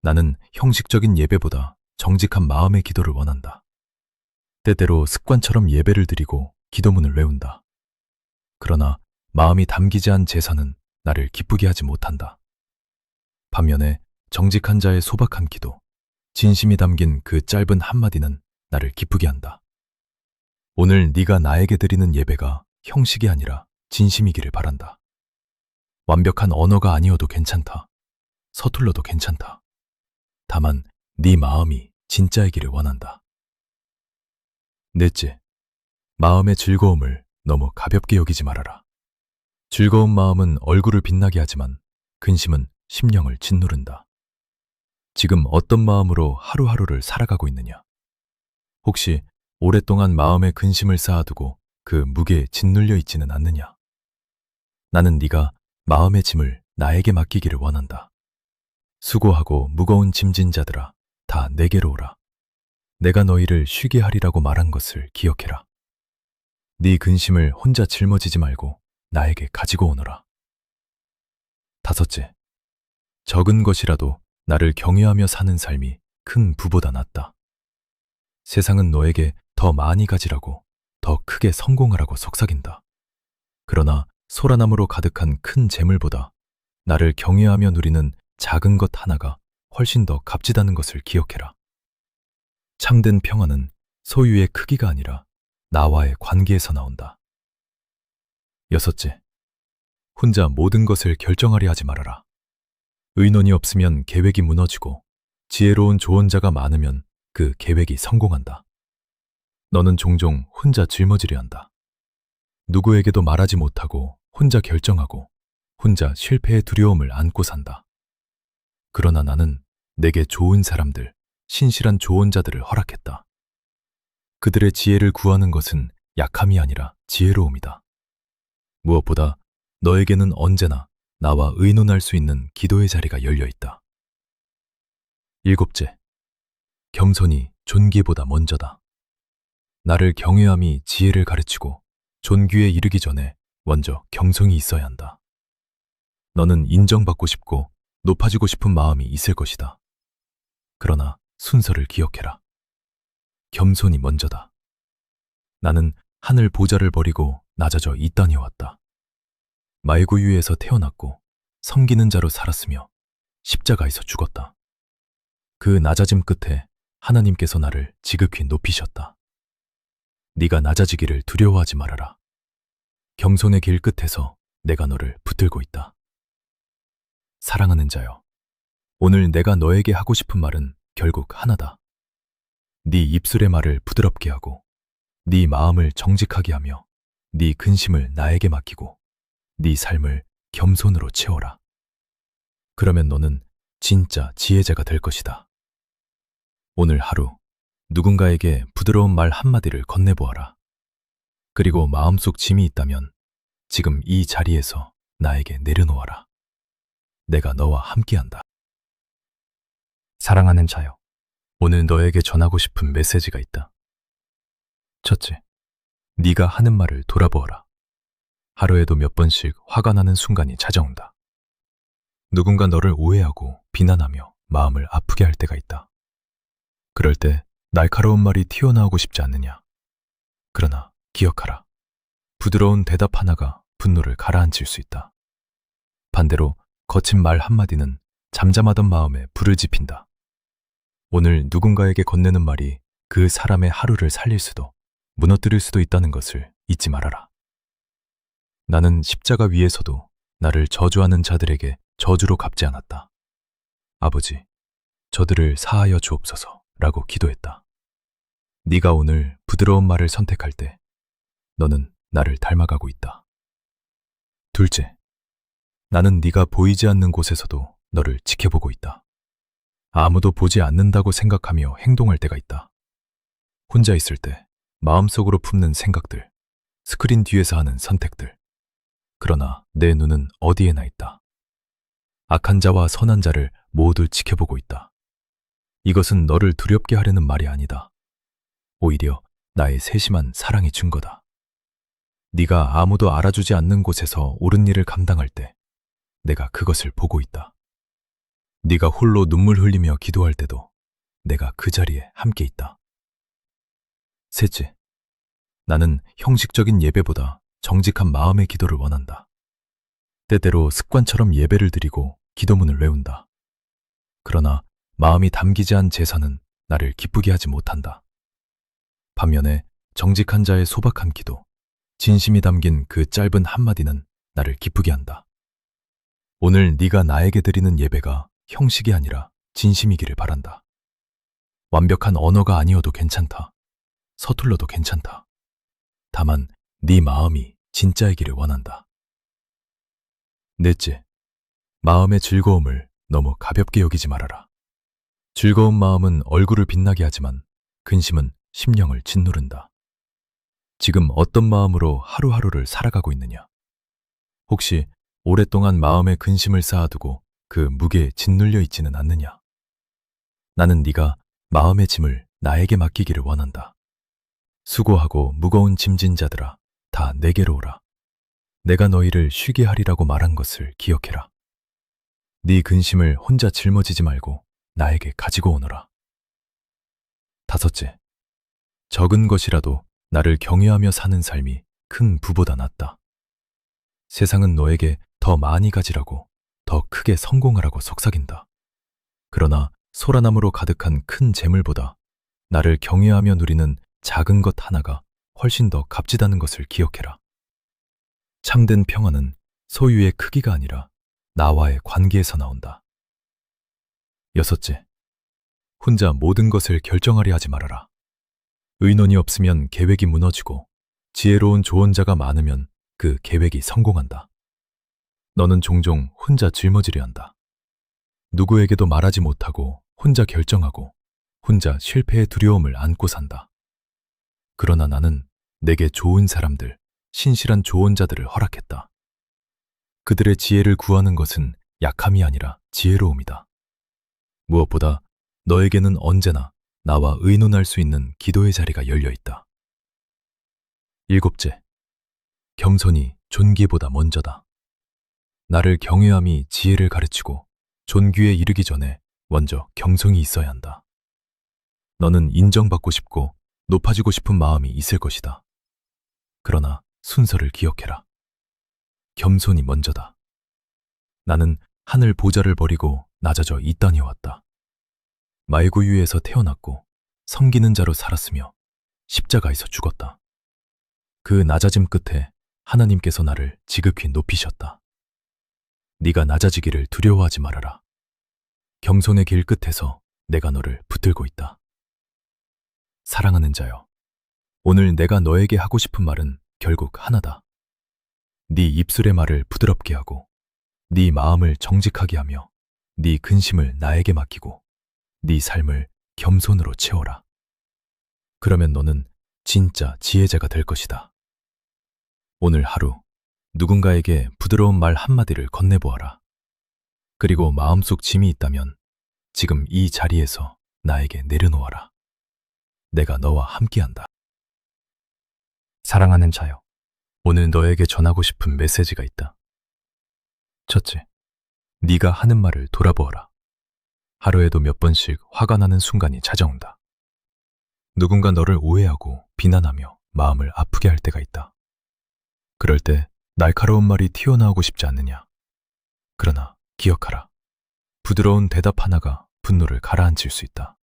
나는 형식적인 예배보다 정직한 마음의 기도를 원한다. 때때로 습관처럼 예배를 드리고 기도문을 외운다. 그러나 마음이 담기지 않은 제사는 나를 기쁘게 하지 못한다. 반면에 정직한 자의 소박한 기도, 진심이 담긴 그 짧은 한마디는 나를 기쁘게 한다. 오늘 네가 나에게 드리는 예배가 형식이 아니라 진심이기를 바란다. 완벽한 언어가 아니어도 괜찮다. 서툴러도 괜찮다. 다만 네 마음이 진짜이기를 원한다. 넷째, 마음의 즐거움을 너무 가볍게 여기지 말아라. 즐거운 마음은 얼굴을 빛나게 하지만 근심은 심령을 짓누른다. 지금 어떤 마음으로 하루하루를 살아가고 있느냐? 혹시 오랫동안 마음에 근심을 쌓아두고 그 무게에 짓눌려 있지는 않느냐? 나는 네가 마음의 짐을 나에게 맡기기를 원한다. 수고하고 무거운 짐진 자들아, 다 내게로 오라. 내가 너희를 쉬게 하리라고 말한 것을 기억해라. 네 근심을 혼자 짊어지지 말고 나에게 가지고 오너라. 다섯째, 적은 것이라도 나를 경외하며 사는 삶이 큰 부보다 낫다. 세상은 너에게 더 많이 가지라고, 더 크게 성공하라고 속삭인다. 그러나 소라나무로 가득한 큰 재물보다 나를 경외하며 누리는 작은 것 하나가 훨씬 더 값지다는 것을 기억해라. 참된 평안은 소유의 크기가 아니라 나와의 관계에서 나온다. 여섯째, 혼자 모든 것을 결정하려 하지 말아라. 의논이 없으면 계획이 무너지고 지혜로운 조언자가 많으면 그 계획이 성공한다. 너는 종종 혼자 짊어지려 한다. 누구에게도 말하지 못하고 혼자 결정하고 혼자 실패의 두려움을 안고 산다. 그러나 나는 내게 좋은 사람들, 신실한 조언자들을 허락했다. 그들의 지혜를 구하는 것은 약함이 아니라 지혜로움이다. 무엇보다 너에게는 언제나 나와 의논할 수 있는 기도의 자리가 열려 있다. 일곱째, 겸손이 존귀보다 먼저다. 나를 경외함이 지혜를 가르치고 존귀에 이르기 전에 먼저 경성이 있어야 한다. 너는 인정받고 싶고 높아지고 싶은 마음이 있을 것이다. 그러나 순서를 기억해라. 겸손이 먼저다. 나는 하늘 보좌를 버리고 낮아져 이 땅에 왔다. 말구유에서 태어났고 섬기는 자로 살았으며 십자가에서 죽었다. 그 낮아짐 끝에 하나님께서 나를 지극히 높이셨다. 네가 낮아지기를 두려워하지 말아라. 겸손의 길 끝에서 내가 너를 붙들고 있다. 사랑하는 자여, 오늘 내가 너에게 하고 싶은 말은 결국 하나다. 네 입술의 말을 부드럽게 하고 네 마음을 정직하게 하며 네 근심을 나에게 맡기고 네 삶을 겸손으로 채워라. 그러면 너는 진짜 지혜자가 될 것이다. 오늘 하루 누군가에게 부드러운 말 한마디를 건네보아라. 그리고 마음속 짐이 있다면 지금 이 자리에서 나에게 내려놓아라. 내가 너와 함께한다. 사랑하는 자여, 오늘 너에게 전하고 싶은 메시지가 있다. 첫째, 네가 하는 말을 돌아보아라. 하루에도 몇 번씩 화가 나는 순간이 찾아온다. 누군가 너를 오해하고 비난하며 마음을 아프게 할 때가 있다. 그럴 때 날카로운 말이 튀어나오고 싶지 않느냐? 그러나 기억하라. 부드러운 대답 하나가 분노를 가라앉힐 수 있다. 반대로 거친 말 한마디는 잠잠하던 마음에 불을 지핀다. 오늘 누군가에게 건네는 말이 그 사람의 하루를 살릴 수도 무너뜨릴 수도 있다는 것을 잊지 말아라. 나는 십자가 위에서도 나를 저주하는 자들에게 저주로 갚지 않았다. 아버지, 저들을 사하여 주옵소서 라고 기도했다. 네가 오늘 부드러운 말을 선택할 때 너는 나를 닮아가고 있다. 둘째, 나는 네가 보이지 않는 곳에서도 너를 지켜보고 있다. 아무도 보지 않는다고 생각하며 행동할 때가 있다. 혼자 있을 때 마음속으로 품는 생각들, 스크린 뒤에서 하는 선택들. 그러나 내 눈은 어디에나 있다. 악한 자와 선한 자를 모두 지켜보고 있다. 이것은 너를 두렵게 하려는 말이 아니다. 오히려 나의 세심한 사랑의 증거다. 네가 아무도 알아주지 않는 곳에서 옳은 일을 감당할 때 내가 그것을 보고 있다. 네가 홀로 눈물 흘리며 기도할 때도 내가 그 자리에 함께 있다. 셋째, 나는 형식적인 예배보다 정직한 마음의 기도를 원한다. 때때로 습관처럼 예배를 드리고 기도문을 외운다. 그러나 마음이 담기지 않은 제사는 나를 기쁘게 하지 못한다. 반면에 정직한 자의 소박한 기도, 진심이 담긴 그 짧은 한마디는 나를 기쁘게 한다. 오늘 네가 나에게 드리는 예배가 형식이 아니라 진심이기를 바란다. 완벽한 언어가 아니어도 괜찮다. 서툴러도 괜찮다. 다만 네 마음이 진짜이기를 원한다. 넷째, 마음의 즐거움을 너무 가볍게 여기지 말아라. 즐거운 마음은 얼굴을 빛나게 하지만 근심은 심령을 짓누른다. 지금 어떤 마음으로 하루하루를 살아가고 있느냐? 혹시 오랫동안 마음에 근심을 쌓아두고 그 무게에 짓눌려 있지는 않느냐? 나는 네가 마음의 짐을 나에게 맡기기를 원한다. 수고하고 무거운 짐진 자들아, 다 내게로 오라. 내가 너희를 쉬게 하리라고 말한 것을 기억해라. 네 근심을 혼자 짊어지지 말고 나에게 가지고 오너라. 다섯째, 적은 것이라도 나를 경외하며 사는 삶이 큰 부보다 낫다. 세상은 너에게 더 많이 가지라고, 더 크게 성공하라고 속삭인다. 그러나 소라나무로 가득한 큰 재물보다 나를 경외하며 누리는 작은 것 하나가 훨씬 더 값지다는 것을 기억해라. 참된 평화는 소유의 크기가 아니라 나와의 관계에서 나온다. 여섯째, 혼자 모든 것을 결정하려 하지 말아라. 의논이 없으면 계획이 무너지고 지혜로운 조언자가 많으면 그 계획이 성공한다. 너는 종종 혼자 짊어지려 한다. 누구에게도 말하지 못하고 혼자 결정하고 혼자 실패의 두려움을 안고 산다. 그러나 나는 내게 좋은 사람들, 신실한 조언자들을 허락했다. 그들의 지혜를 구하는 것은 약함이 아니라 지혜로움이다. 무엇보다 너에게는 언제나 나와 의논할 수 있는 기도의 자리가 열려 있다. 일곱째, 겸손히 존귀보다 먼저다. 나를 경외함이 지혜를 가르치고 존귀에 이르기 전에 먼저 겸손이 있어야 한다. 너는 인정받고 싶고 높아지고 싶은 마음이 있을 것이다. 그러나 순서를 기억해라. 겸손이 먼저다. 나는 하늘 보좌를 버리고 낮아져 이 땅에 왔다. 말구유에서 태어났고 섬기는 자로 살았으며 십자가에서 죽었다. 그 낮아짐 끝에 하나님께서 나를 지극히 높이셨다. 네가 낮아지기를 두려워하지 말아라. 겸손의 길 끝에서 내가 너를 붙들고 있다. 사랑하는 자여, 오늘 내가 너에게 하고 싶은 말은 결국 하나다. 네 입술의 말을 부드럽게 하고 네 마음을 정직하게 하며 네 근심을 나에게 맡기고 네 삶을 겸손으로 채워라. 그러면 너는 진짜 지혜자가 될 것이다. 오늘 하루 누군가에게 부드러운 말 한마디를 건네보아라. 그리고 마음속 짐이 있다면 지금 이 자리에서 나에게 내려놓아라. 내가 너와 함께한다. 사랑하는 자여, 오늘 너에게 전하고 싶은 메시지가 있다. 첫째, 네가 하는 말을 돌아보아라. 하루에도 몇 번씩 화가 나는 순간이 찾아온다. 누군가 너를 오해하고 비난하며 마음을 아프게 할 때가 있다. 그럴 때 날카로운 말이 튀어나오고 싶지 않느냐? 그러나 기억하라. 부드러운 대답 하나가 분노를 가라앉힐 수 있다.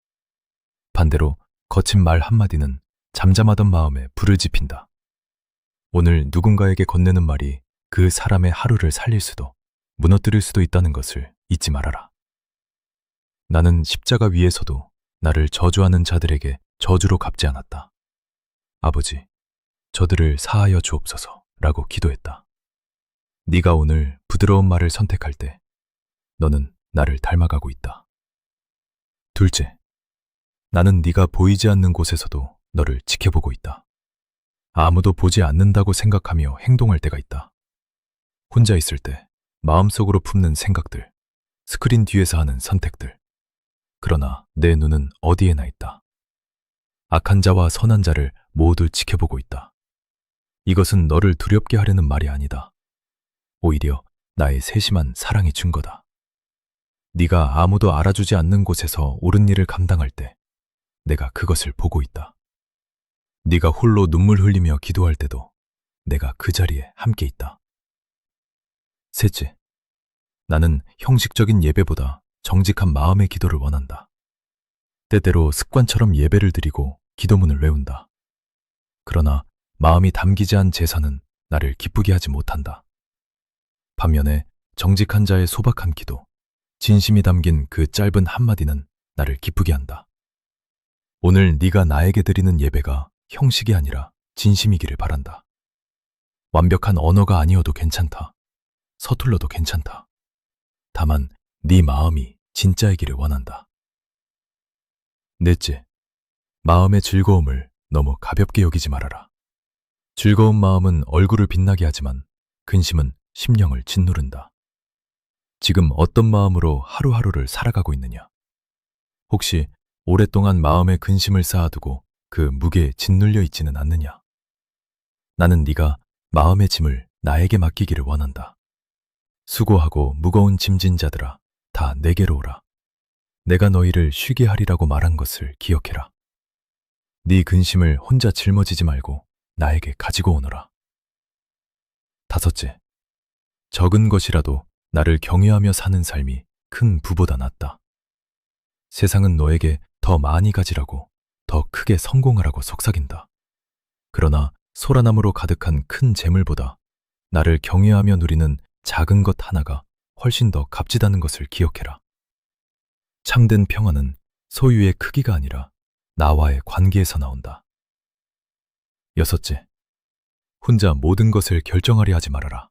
반대로 거친 말 한마디는 잠잠하던 마음에 불을 지핀다. 오늘 누군가에게 건네는 말이 그 사람의 하루를 살릴 수도 무너뜨릴 수도 있다는 것을 잊지 말아라. 나는 십자가 위에서도 나를 저주하는 자들에게 저주로 갚지 않았다. 아버지, 저들을 사하여 주옵소서 라고 기도했다. 네가 오늘 부드러운 말을 선택할 때 너는 나를 닮아가고 있다. 둘째, 나는 네가 보이지 않는 곳에서도 너를 지켜보고 있다. 아무도 보지 않는다고 생각하며 행동할 때가 있다. 혼자 있을 때 마음속으로 품는 생각들, 스크린 뒤에서 하는 선택들. 그러나 내 눈은 어디에나 있다. 악한 자와 선한 자를 모두 지켜보고 있다. 이것은 너를 두렵게 하려는 말이 아니다. 오히려 나의 세심한 사랑의 증거다. 네가 아무도 알아주지 않는 곳에서 옳은 일을 감당할 때 내가 그것을 보고 있다. 네가 홀로 눈물 흘리며 기도할 때도 내가 그 자리에 함께 있다. 셋째, 나는 형식적인 예배보다 정직한 마음의 기도를 원한다. 때때로 습관처럼 예배를 드리고 기도문을 외운다. 그러나 마음이 담기지 않은 제사는 나를 기쁘게 하지 못한다. 반면에 정직한 자의 소박한 기도, 진심이 담긴 그 짧은 한마디는 나를 기쁘게 한다. 오늘 네가 나에게 드리는 예배가 형식이 아니라 진심이기를 바란다. 완벽한 언어가 아니어도 괜찮다. 서툴러도 괜찮다. 다만 네 마음이 진짜이기를 원한다. 넷째, 마음의 즐거움을 너무 가볍게 여기지 말아라. 즐거운 마음은 얼굴을 빛나게 하지만 근심은 심령을 짓누른다. 지금 어떤 마음으로 하루하루를 살아가고 있느냐? 혹시 오랫동안 마음에 근심을 쌓아두고 그 무게에 짓눌려 있지는 않느냐? 나는 네가 마음의 짐을 나에게 맡기기를 원한다. 수고하고 무거운 짐진 자들아, 다 내게로 오라. 내가 너희를 쉬게 하리라고 말한 것을 기억해라. 네 근심을 혼자 짊어지지 말고 나에게 가지고 오너라. 다섯째, 적은 것이라도 나를 경외하며 사는 삶이 큰 부보다 낫다. 세상은 너에게 더 많이 가지라고, 더 크게 성공하라고 속삭인다. 그러나 소라나무로 가득한 큰 재물보다 나를 경외하며 누리는 작은 것 하나가 훨씬 더 값지다는 것을 기억해라. 참된 평안은 소유의 크기가 아니라 나와의 관계에서 나온다. 여섯째, 혼자 모든 것을 결정하려 하지 말아라.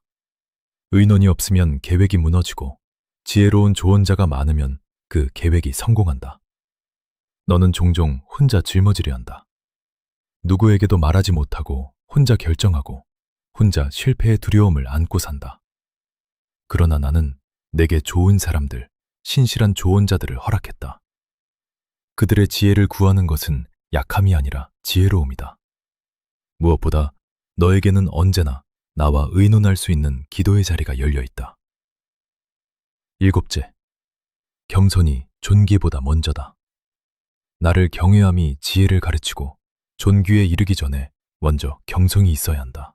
의논이 없으면 계획이 무너지고 지혜로운 조언자가 많으면 그 계획이 성공한다. 너는 종종 혼자 짊어지려 한다. 누구에게도 말하지 못하고 혼자 결정하고 혼자 실패의 두려움을 안고 산다. 그러나 나는 내게 좋은 사람들, 신실한 조언자들을 허락했다. 그들의 지혜를 구하는 것은 약함이 아니라 지혜로움이다. 무엇보다 너에게는 언제나 나와 의논할 수 있는 기도의 자리가 열려 있다. 일곱째, 겸손이 존귀보다 먼저다. 나를 경외함이 지혜를 가르치고 존귀에 이르기 전에 먼저 겸손이 있어야 한다.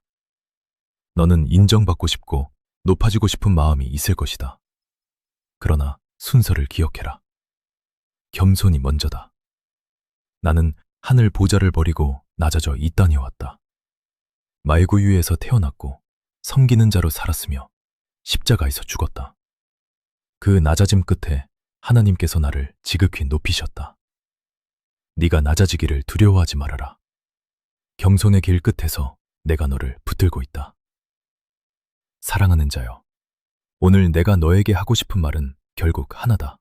너는 인정받고 싶고 높아지고 싶은 마음이 있을 것이다. 그러나 순서를 기억해라. 겸손이 먼저다. 나는 하늘 보좌를 버리고 낮아져 이 땅에 왔다. 말구유에서 태어났고 섬기는 자로 살았으며 십자가에서 죽었다. 그 낮아짐 끝에 하나님께서 나를 지극히 높이셨다. 네가 낮아지기를 두려워하지 말아라. 겸손의 길 끝에서 내가 너를 붙들고 있다. 사랑하는 자여, 오늘 내가 너에게 하고 싶은 말은 결국 하나다.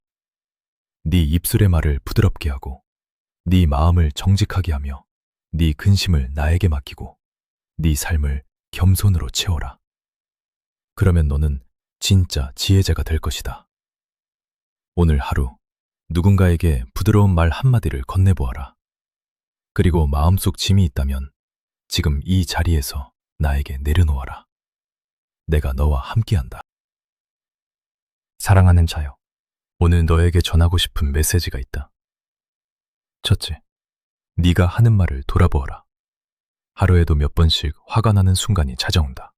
네 입술의 말을 부드럽게 하고 네 마음을 정직하게 하며 네 근심을 나에게 맡기고 네 삶을 겸손으로 채워라. 그러면 너는 진짜 지혜자가 될 것이다. 오늘 하루 누군가에게 부드러운 말 한마디를 건네보아라. 그리고 마음속 짐이 있다면 지금 이 자리에서 나에게 내려놓아라. 내가 너와 함께한다. 사랑하는 자여, 오늘 너에게 전하고 싶은 메시지가 있다. 첫째, 네가 하는 말을 돌아보아라. 하루에도 몇 번씩 화가 나는 순간이 찾아온다.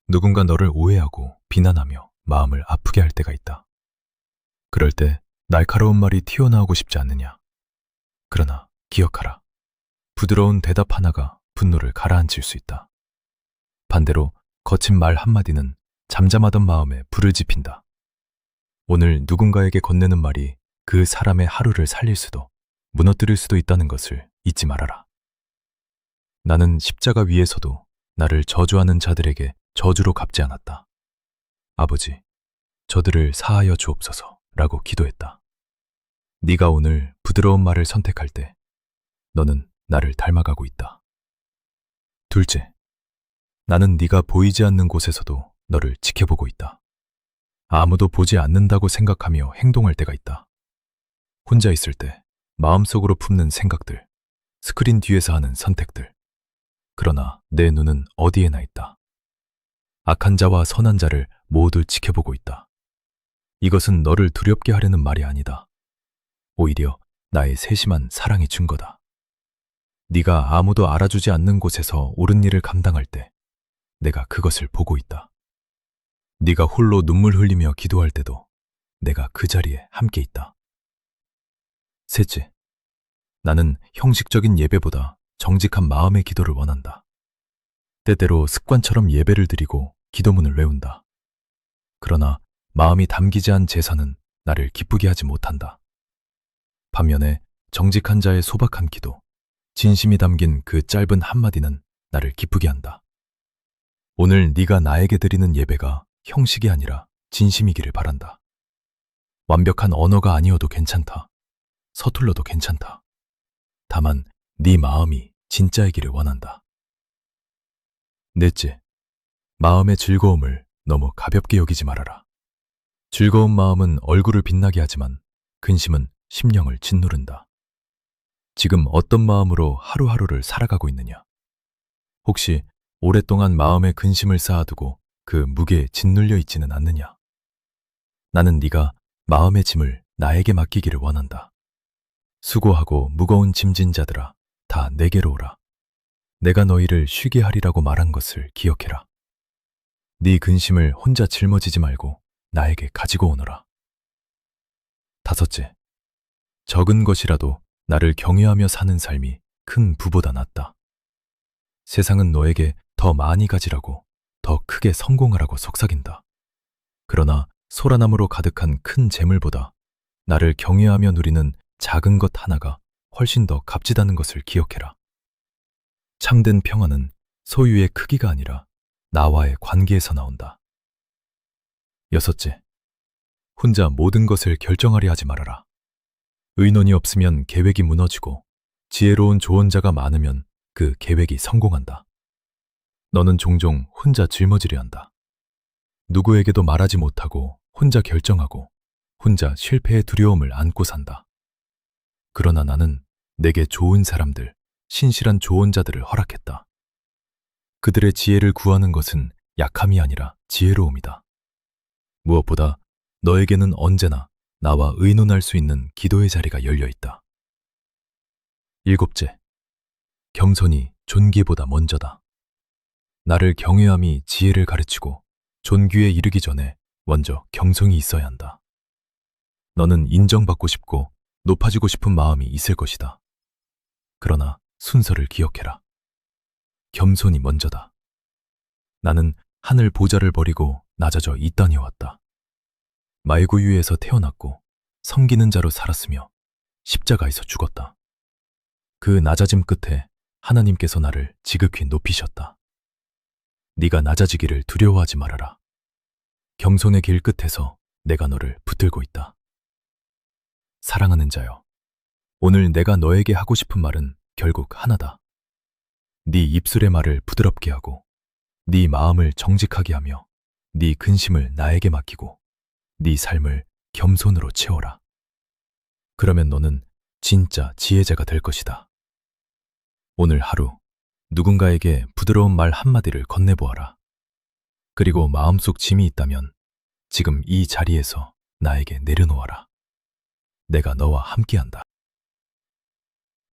누군가 너를 오해하고 비난하며 마음을 아프게 할 때가 있다. 그럴 때 날카로운 말이 튀어나오고 싶지 않느냐? 그러나 기억하라. 부드러운 대답 하나가 분노를 가라앉힐 수 있다. 반대로 거친 말 한마디는 잠잠하던 마음에 불을 지핀다. 오늘 누군가에게 건네는 말이 그 사람의 하루를 살릴 수도 무너뜨릴 수도 있다는 것을 잊지 말아라. 나는 십자가 위에서도 나를 저주하는 자들에게 저주로 갚지 않았다. 아버지, 저들을 사하여 주옵소서 라고 기도했다. 네가 오늘 부드러운 말을 선택할 때 너는 나를 닮아가고 있다. 둘째, 나는 네가 보이지 않는 곳에서도 너를 지켜보고 있다. 아무도 보지 않는다고 생각하며 행동할 때가 있다. 혼자 있을 때 마음속으로 품는 생각들, 스크린 뒤에서 하는 선택들. 그러나 내 눈은 어디에나 있다. 악한 자와 선한 자를 모두 지켜보고 있다. 이것은 너를 두렵게 하려는 말이 아니다. 오히려 나의 세심한 사랑의 증거다. 네가 아무도 알아주지 않는 곳에서 옳은 일을 감당할 때 내가 그것을 보고 있다. 네가 홀로 눈물 흘리며 기도할 때도 내가 그 자리에 함께 있다. 셋째, 나는 형식적인 예배보다 정직한 마음의 기도를 원한다. 때때로 습관처럼 예배를 드리고 기도문을 외운다. 그러나 마음이 담기지 않은 제사는 나를 기쁘게 하지 못한다. 반면에 정직한 자의 소박한 기도, 진심이 담긴 그 짧은 한마디는 나를 기쁘게 한다. 오늘 네가 나에게 드리는 예배가 형식이 아니라 진심이기를 바란다. 완벽한 언어가 아니어도 괜찮다. 서툴러도 괜찮다. 다만 네 마음이 진짜이기를 원한다. 넷째, 마음의 즐거움을 너무 가볍게 여기지 말아라. 즐거운 마음은 얼굴을 빛나게 하지만 근심은 심령을 짓누른다. 지금 어떤 마음으로 하루하루를 살아가고 있느냐? 혹시 오랫동안 마음에 근심을 쌓아두고 그 무게에 짓눌려 있지는 않느냐? 나는 네가 마음의 짐을 나에게 맡기기를 원한다. 수고하고 무거운 짐진 자들아, 다 내게로 오라. 내가 너희를 쉬게 하리라고 말한 것을 기억해라. 네 근심을 혼자 짊어지지 말고 나에게 가지고 오너라. 다섯째, 적은 것이라도 나를 경외하며 사는 삶이 큰 부보다 낫다. 세상은 너에게 더 많이 가지라고, 더 크게 성공하라고 속삭인다. 그러나 소라나무로 가득한 큰 재물보다 나를 경외하며 누리는 작은 것 하나가 훨씬 더 값지다는 것을 기억해라. 참된 평화는 소유의 크기가 아니라 나와의 관계에서 나온다. 여섯째, 혼자 모든 것을 결정하려 하지 말아라. 의논이 없으면 계획이 무너지고 지혜로운 조언자가 많으면 그 계획이 성공한다. 너는 종종 혼자 짊어지려 한다. 누구에게도 말하지 못하고 혼자 결정하고 혼자 실패의 두려움을 안고 산다. 그러나 나는 내게 좋은 사람들, 신실한 조언자들을 허락했다. 그들의 지혜를 구하는 것은 약함이 아니라 지혜로움이다. 무엇보다 너에게는 언제나 나와 의논할 수 있는 기도의 자리가 열려 있다. 일곱째, 겸손이 존귀보다 먼저다. 나를 경외함이 지혜를 가르치고 존귀에 이르기 전에 먼저 경성이 있어야 한다. 너는 인정받고 싶고 높아지고 싶은 마음이 있을 것이다. 그러나 순서를 기억해라. 겸손이 먼저다. 나는 하늘 보좌를 버리고 낮아져 이 땅에 왔다. 말구유에서 태어났고 섬기는 자로 살았으며 십자가에서 죽었다. 그 낮아짐 끝에 하나님께서 나를 지극히 높이셨다. 네가 낮아지기를 두려워하지 말아라. 겸손의 길 끝에서 내가 너를 붙들고 있다. 사랑하는 자여, 오늘 내가 너에게 하고 싶은 말은 결국 하나다. 네 입술의 말을 부드럽게 하고 네 마음을 정직하게 하며 네 근심을 나에게 맡기고 네 삶을 겸손으로 채워라. 그러면 너는 진짜 지혜자가 될 것이다. 오늘 하루 누군가에게 부드러운 말 한마디를 건네보아라. 그리고 마음속 짐이 있다면 지금 이 자리에서 나에게 내려놓아라. 내가 너와 함께한다.